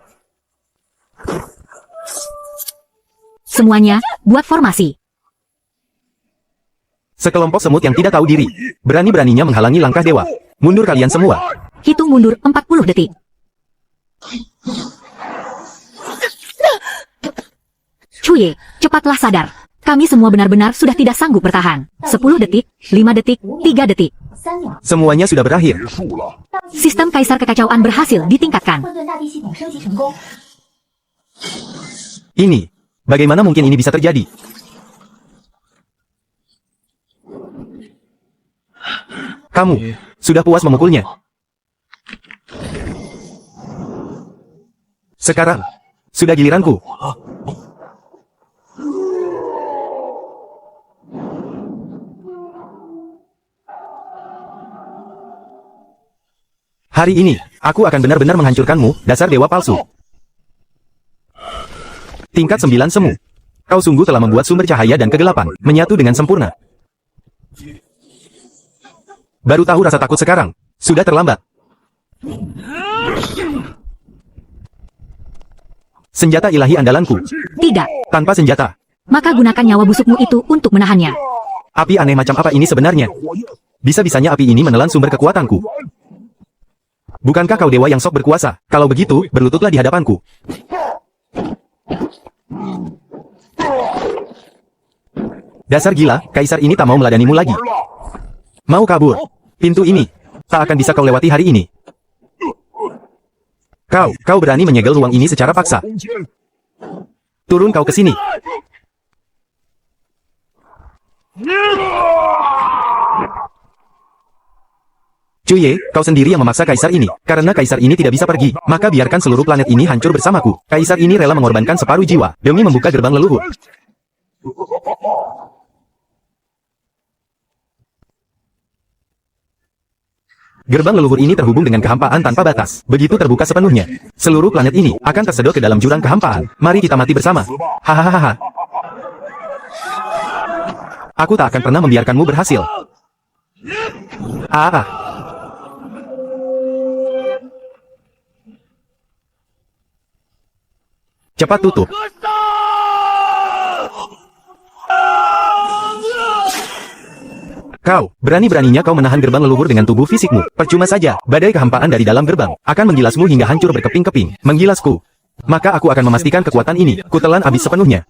Semuanya, buat formasi. Sekelompok semut yang tidak tahu diri. Berani-beraninya menghalangi langkah dewa. Mundur kalian semua. Hitung mundur 40 detik. Cuye, cepatlah sadar. Kami semua benar-benar sudah tidak sanggup bertahan. 10 detik, 5 detik, 3 detik. 3秒， Semuanya sudah berakhir. 结束了。 Sistem kaisar kekacauan berhasil ditingkatkan. 混沌大地系统升级成功。 Ini. Bagaimana mungkin ini bisa terjadi? Kamu sudah puas memukulnya. Sekarang, sudah giliranku. Hari ini, aku akan benar-benar menghancurkanmu, dasar dewa palsu. Tingkat 9 semu. Kau sungguh telah membuat sumber cahaya dan kegelapan menyatu dengan sempurna. Baru tahu rasa takut sekarang. Sudah terlambat. Senjata ilahi andalanku. Tidak, Tanpa senjata. maka gunakan nyawa busukmu itu untuk menahannya. Api aneh macam apa ini sebenarnya? Bisa-bisanya api ini menelan sumber kekuatanku. Bukankah kau dewa yang sok berkuasa? Kalau begitu, berlututlah di hadapanku. Dasar gila, kaisar ini tak mau meladanimu lagi. Mau kabur? Pintu ini tak akan bisa kau lewati hari ini. Kau berani menyegel ruang ini secara paksa. 空间， Turun kau ke sini. Cuye, kau sendiri yang memaksa kaisar ini. Karena kaisar ini tidak bisa pergi, maka biarkan seluruh planet ini hancur bersamaku. Kaisar ini rela mengorbankan separuh jiwa demi membuka gerbang leluhur. Gerbang leluhur ini terhubung dengan kehampaan tanpa batas. Begitu terbuka sepenuhnya, seluruh planet ini akan tersedot ke dalam jurang kehampaan. Mari kita mati bersama. Hahaha. Aku tak akan pernah membiarkanmu berhasil. Ah. Cepat tutup. Kau, berani-beraninya kau menahan gerbang leluhur dengan tubuh fisikmu. Percuma saja, badai kehampaan dari dalam gerbang akan menggilasmu hingga hancur berkeping-keping. Menggilasku. Maka aku akan memastikan kekuatan ini kutelan habis sepenuhnya.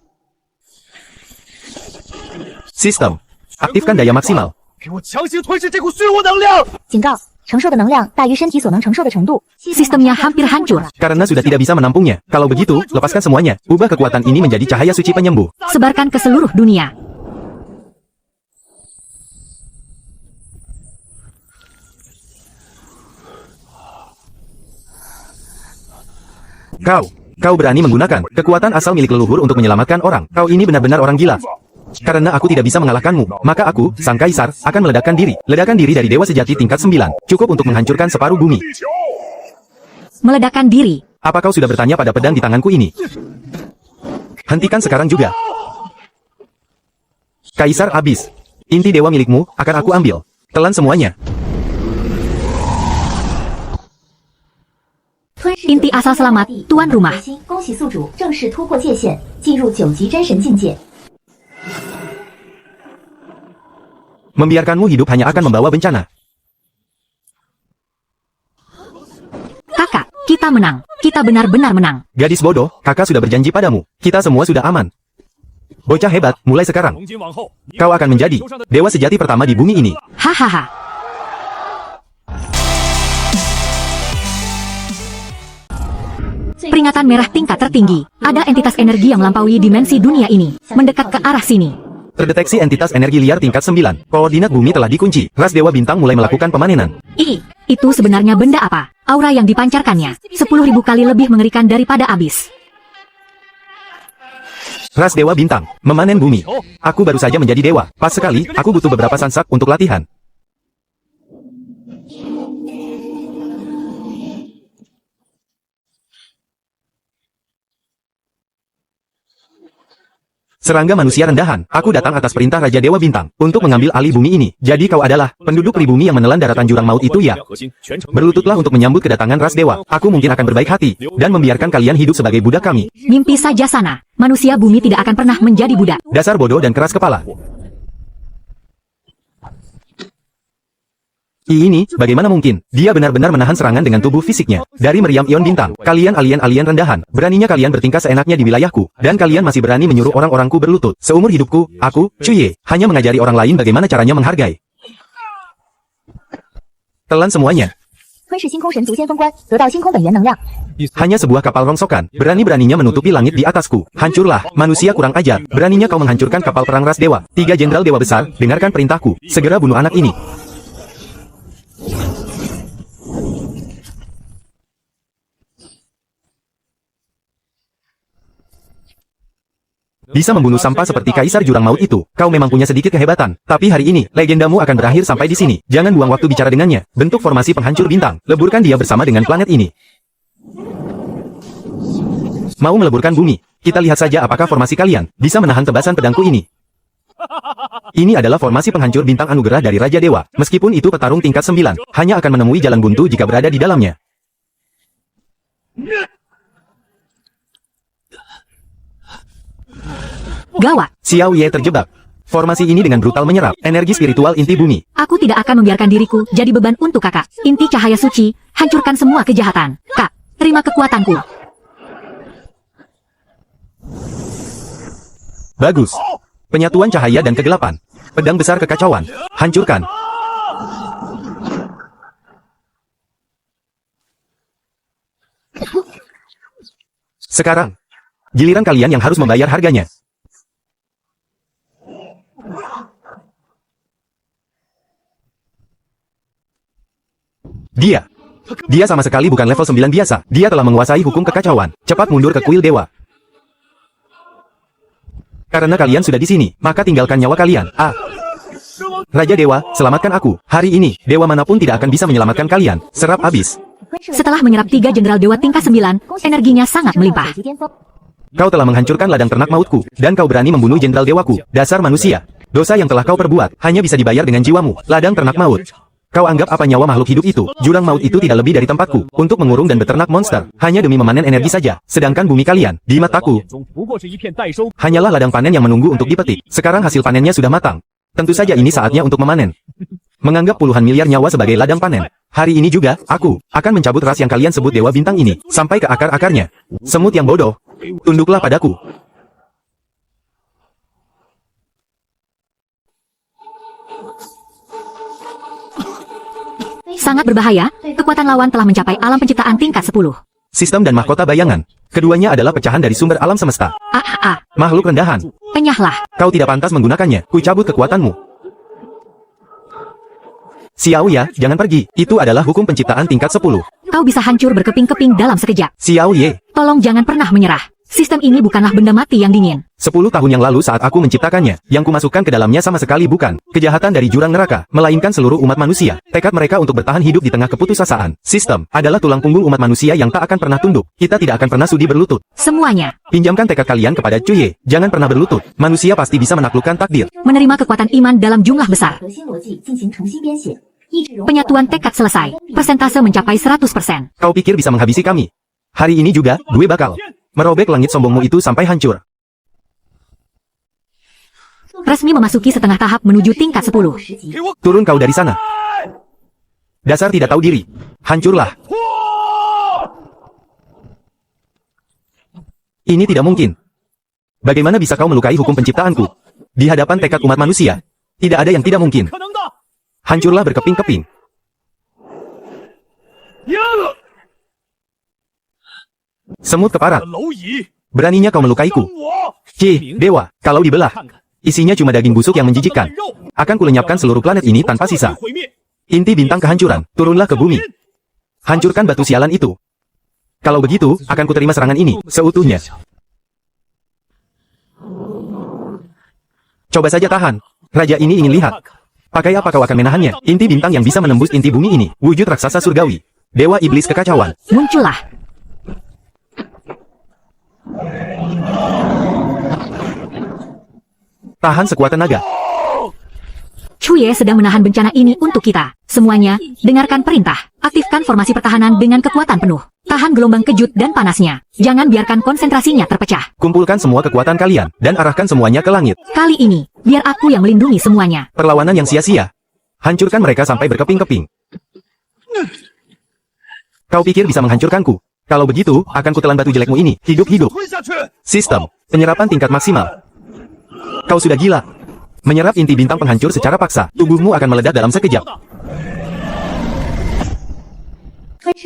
Sistem. Aktifkan daya maksimal. 给我强行吞噬这股虚无能量！警告，承受的能量大于身体所能承受的程度。 Sistemnya hampir hancur. Karena sudah tidak bisa menampungnya. Kalau begitu, lepaskan semuanya. Ubah kekuatan ini menjadi cahaya suci penyembuh. Sebarkan ke seluruh dunia. Kau berani menggunakan kekuatan asal milik leluhur untuk menyelamatkan orang. Kau ini benar-benar orang gila. Karena aku tidak bisa mengalahkanmu, maka aku, Sang Kaisar, akan meledakkan diri. Ledakan diri dari Dewa Sejati tingkat 9. Cukup untuk menghancurkan separuh bumi. 地球。 Meledakkan diri. Apa kau sudah bertanya pada pedang di tanganku ini? Hentikan sekarang juga. Kaisar Abis. Inti dewa milikmu, akan aku ambil. Telan semuanya. Inti asal selamat, tuan rumah. 恭喜宿主正式突破界限，进入9级真神境界。 Membiarkanmu hidup hanya akan membawa bencana. Kakak, kita menang. Kita benar-benar menang. Gadis bodoh, kakak sudah berjanji padamu. Kita semua sudah aman. Bocah hebat, mulai sekarang. 从今往后，你 Kau akan menjadi dewa sejati pertama di bumi ini. Hahaha. Peringatan merah tingkat tertinggi. Ada entitas energi yang melampaui dimensi dunia ini. Mendekat ke arah sini. Terdeteksi entitas energi liar tingkat 9. Koordinat bumi telah dikunci. Ras Dewa Bintang mulai melakukan pemanenan. Itu sebenarnya benda apa? Aura yang dipancarkannya 10.000 kali lebih mengerikan daripada Abis. Ras Dewa Bintang, memanen bumi. Aku baru saja menjadi dewa. Pas sekali, aku butuh beberapa sansak untuk latihan. Serangga manusia rendahan, aku datang atas perintah Raja Dewa Bintang untuk mengambil alih bumi ini. Jadi kau adalah penduduk pribumi yang menelan daratan jurang maut itu ya? 核心全程 Berlututlah untuk menyambut kedatangan ras dewa. Aku mungkin akan berbaik hati dan membiarkan kalian hidup sebagai budak kami. Mimpi saja sana. Manusia bumi tidak akan pernah menjadi budak. Dasar bodoh dan keras kepala. Ini, bagaimana mungkin? Dia benar-benar menahan serangan dengan tubuh fisiknya. Dari meriam ion bintang, kalian alien-alien rendahan. Beraninya kalian bertingkah seenaknya di wilayahku. Dan kalian masih berani menyuruh orang-orangku berlutut. Seumur hidupku, aku, Cuye, hanya mengajari orang lain bagaimana caranya menghargai. Telan semuanya. 吞噬星空神族先锋官，得到星空本源能量。 Hanya sebuah kapal rongsokan, berani-beraninya menutupi langit di atasku. Hancurlah, manusia kurang ajar. Beraninya kau menghancurkan kapal perang ras dewa. 3 jenderal dewa besar, dengarkan perintahku. Segera bunuh anak ini. Bisa membunuh sampah seperti Kaisar Jurang Maut itu, kau memang punya sedikit kehebatan. Tapi hari ini, legendamu akan berakhir sampai di sini. Jangan buang waktu bicara dengannya. Bentuk formasi penghancur bintang. Leburkan dia bersama dengan planet ini. Mau meleburkan bumi? Kita lihat saja apakah formasi kalian bisa menahan tebasan pedangku ini. Ini adalah formasi penghancur bintang anugerah dari Raja Dewa. Meskipun itu petarung tingkat 9, hanya akan menemui jalan buntu jika berada di dalamnya. Gawat. Xiao Ye terjebak. Formasi ini dengan brutal menyerap energi spiritual inti bumi. Aku tidak akan membiarkan diriku jadi beban untuk kakak. Inti cahaya suci, hancurkan semua kejahatan. Kak, terima kekuatanku. Bagus. Penyatuan cahaya dan kegelapan. Pedang besar kekacauan. Hancurkan. Sekarang, giliran kalian yang harus membayar harganya. Dia sama sekali bukan level 9 biasa. Dia telah menguasai hukum kekacauan. Cepat mundur ke kuil dewa. Karena kalian sudah di sini, maka tinggalkan nyawa kalian. Raja Dewa, selamatkan aku. Hari ini, dewa manapun tidak akan bisa menyelamatkan kalian. Serap habis. Setelah menyerap 3 jenderal dewa tingkat 9, energinya sangat melimpah. 9级巅峰。 Kau telah menghancurkan ladang ternak mautku, dan kau berani membunuh jenderal dewaku. Dasar manusia. Dosa yang telah kau perbuat, hanya bisa dibayar dengan jiwamu. Ladang ternak maut. Kau anggap apa nyawa makhluk hidup itu? Jurang maut itu tidak lebih dari tempatku untuk mengurung dan beternak monster, hanya demi memanen energi saja. Sedangkan bumi kalian, di mataku, hanyalah ladang panen yang menunggu untuk dipetik. Sekarang hasil panennya sudah matang. Tentu saja ini saatnya untuk memanen. Menganggap puluhan miliar nyawa sebagai ladang panen. Hari ini juga, aku akan mencabut ras yang kalian sebut dewa bintang ini, sampai ke akar-akarnya. Semut yang bodoh, tunduklah padaku. Sangat berbahaya, kekuatan lawan telah mencapai alam penciptaan tingkat 10. Sistem dan mahkota bayangan. Keduanya adalah pecahan dari sumber alam semesta. Makhluk rendahan. Enyahlah. Kau tidak pantas menggunakannya. Ku cabut kekuatanmu. Xiao Ya, jangan pergi. Itu adalah hukum penciptaan tingkat 10. Kau bisa hancur berkeping-keping dalam sekejap. Xiao Ye. Tolong jangan pernah menyerah. Sistem ini bukanlah benda mati yang dingin. 10 tahun yang lalu saat aku menciptakannya, yang kumasukkan ke dalamnya sama sekali bukan kejahatan dari jurang neraka, melainkan seluruh umat manusia. Tekad mereka untuk bertahan hidup di tengah keputusasaan. Sistem adalah tulang punggung umat manusia yang tak akan pernah tunduk. Kita tidak akan pernah sudi berlutut. Semuanya. Pinjamkan tekad kalian kepada Cuye. Jangan pernah berlutut. Manusia pasti bisa menaklukkan takdir. Menerima kekuatan iman dalam jumlah besar. 核心逻辑进行重新编写，抑制融合 Penyatuan tekad selesai. Persentase mencapai 100%. Kau pikir bisa menghabisi kami? Hari ini juga, gue bakal merobek langit sombongmu itu sampai hancur. Resmi memasuki setengah tahap menuju tingkat 10. 10级。 Turun kau dari sana. Dasar tidak tahu diri. Hancurlah. Ini tidak mungkin. Bagaimana bisa kau melukai hukum penciptaanku? Di hadapan tekad umat manusia, tidak ada yang tidak mungkin. Hancurlah berkeping-keping. Semut keparat. Beraninya kau melukaiku. Dewa, kalau dibelah, isinya cuma daging busuk yang menjijikkan. Akan kulenyapkan seluruh planet ini tanpa sisa. Inti bintang kehancuran, turunlah ke bumi. Hancurkan batu sialan itu. Kalau begitu, akan kuterima serangan ini, seutuhnya. Coba saja tahan. Raja ini ingin lihat. Pakai apa kau akan menahannya? Inti bintang yang bisa menembus inti bumi ini. Wujud raksasa surgawi. Dewa iblis kekacauan. Muncullah. Tahan sekuat tenaga. Cuye sedang menahan bencana ini untuk kita. Semuanya, dengarkan perintah. Aktifkan formasi pertahanan dengan kekuatan penuh. Tahan gelombang kejut dan panasnya. Jangan biarkan konsentrasinya terpecah. Kumpulkan semua kekuatan kalian, dan arahkan semuanya ke langit. Kali ini, biar aku yang melindungi semuanya. Perlawanan yang sia-sia. Hancurkan mereka sampai berkeping-keping. Kau pikir bisa menghancurkanku? Kalau begitu, akan kutelan batu jelekmu ini, hidup-hidup. Sistem, penyerapan tingkat maksimal. Kau sudah gila. Menyerap inti bintang penghancur secara paksa, tubuhmu akan meledak dalam sekejap.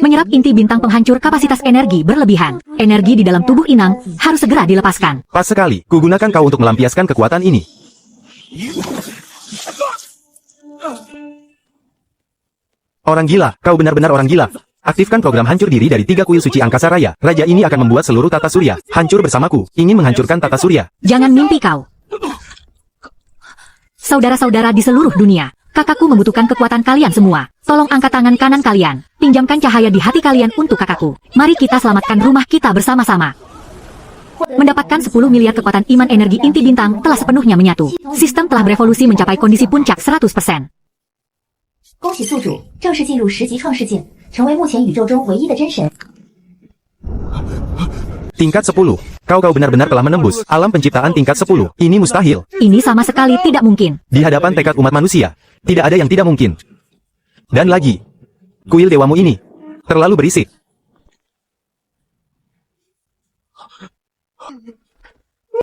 Menyerap inti bintang penghancur kapasitas energi berlebihan. Energi di dalam tubuh inang harus segera dilepaskan. Pas sekali, kugunakan kau untuk melampiaskan kekuatan ini. Orang gila, kau benar-benar orang gila. Aktifkan program hancur diri dari 3 kuil suci angkasa raya. Raja ini akan membuat seluruh tata surya hancur bersamaku. Ingin menghancurkan tata surya. Jangan mimpi kau. Saudara-saudara di seluruh dunia, kakakku membutuhkan kekuatan kalian semua. Tolong angkat tangan kanan kalian. Pinjamkan cahaya di hati kalian untuk kakakku. Mari kita selamatkan rumah kita bersama-sama. Mendapatkan 10 miliar kekuatan iman energi inti bintang telah sepenuhnya menyatu. Sistem telah berevolusi mencapai kondisi puncak 100%. 恭喜宿主正式进入10级创世境，成为目前宇宙中唯一的真神。 Tingkat 10. Kau benar-benar telah menembus alam penciptaan tingkat 10. Ini mustahil. Ini sama sekali tidak mungkin. Di hadapan tekad umat manusia, tidak ada yang tidak mungkin. Dan lagi, kuil dewamu ini terlalu berisik.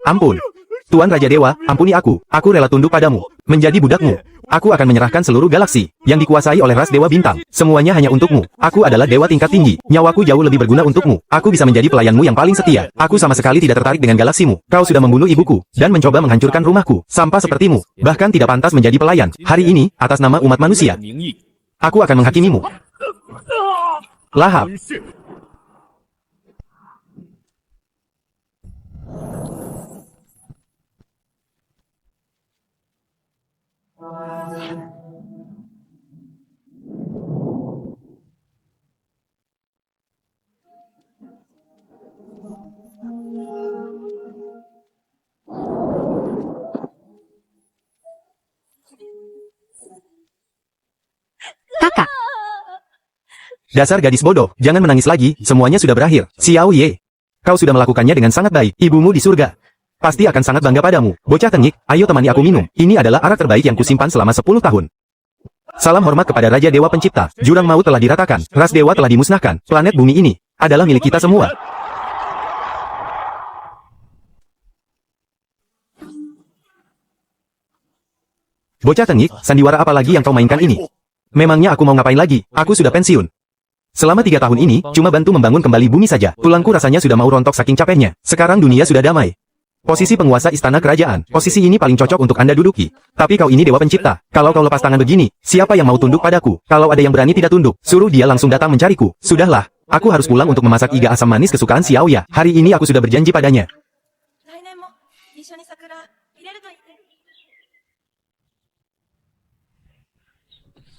Ampun. Tuan Raja Dewa, ampuni aku. Aku rela tunduk padamu, menjadi budakmu. Aku akan menyerahkan seluruh galaksi yang dikuasai oleh ras Dewa Bintang. Semuanya hanya untukmu. Aku adalah dewa tingkat tinggi. Nyawaku jauh lebih berguna untukmu. Aku bisa menjadi pelayanmu yang paling setia. Aku sama sekali tidak tertarik dengan galaksimu. Kau sudah membunuh ibuku dan mencoba menghancurkan rumahku. Sampah sepertimu. Bahkan tidak pantas menjadi pelayan. Hari ini, atas nama umat manusia, aku akan menghakimimu. Lahap. Dasar gadis bodoh, jangan menangis lagi, semuanya sudah berakhir. Xiao Ye, kau sudah melakukannya dengan sangat baik. Ibumu di surga pasti akan sangat bangga padamu. Bocah tengik, ayo temani aku minum. Ini adalah arak terbaik yang kusimpan selama 10 tahun. Salam hormat kepada Raja Dewa Pencipta. Jurang maut telah diratakan, ras dewa telah dimusnahkan. Planet bumi ini adalah milik kita semua. Bocah tengik, sandiwara apa lagi yang kau mainkan ini? Memangnya aku mau ngapain lagi? Aku sudah pensiun. Selama 3 tahun ini, cuma bantu membangun kembali bumi saja. Tulangku rasanya sudah mau rontok saking capeknya. Sekarang dunia sudah damai. Posisi penguasa istana kerajaan. Posisi ini paling cocok untuk Anda duduki. Tapi kau ini dewa pencipta. Kalau kau lepas tangan begini, siapa yang mau tunduk padaku? Kalau ada yang berani tidak tunduk, suruh dia langsung datang mencariku. Sudahlah, aku harus pulang untuk memasak iga asam manis kesukaan Xiao Ya. Hari ini aku sudah berjanji padanya.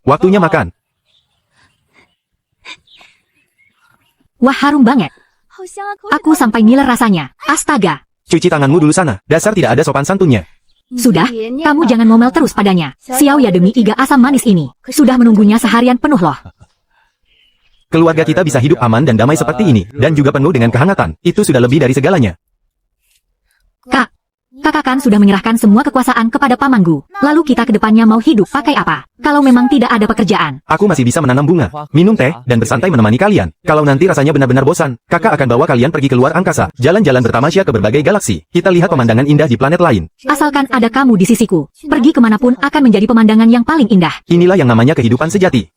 Waktunya makan. Wah, harum banget. Aku sampai ngiler rasanya. Astaga. Cuci tanganmu dulu sana. Dasar tidak ada sopan santunnya. Sudah, kamu jangan ngomel terus padanya. Xiao Ya demi iga asam manis ini sudah menunggunya seharian penuh loh. Keluarga kita bisa hidup aman dan damai seperti ini, dan juga penuh dengan kehangatan. Itu sudah lebih dari segalanya. Kakak kan sudah menyerahkan semua kekuasaan kepada pamanku. Lalu kita ke depannya mau hidup pakai apa? Kalau memang tidak ada pekerjaan. Aku masih bisa menanam bunga, minum teh, dan bersantai menemani kalian. Kalau nanti rasanya benar-benar bosan, kakak akan bawa kalian pergi keluar angkasa, jalan-jalan bertamasya ke berbagai galaksi. Kita lihat pemandangan indah di planet lain. Asalkan ada kamu di sisiku, pergi kemanapun akan menjadi pemandangan yang paling indah. Inilah yang namanya kehidupan sejati.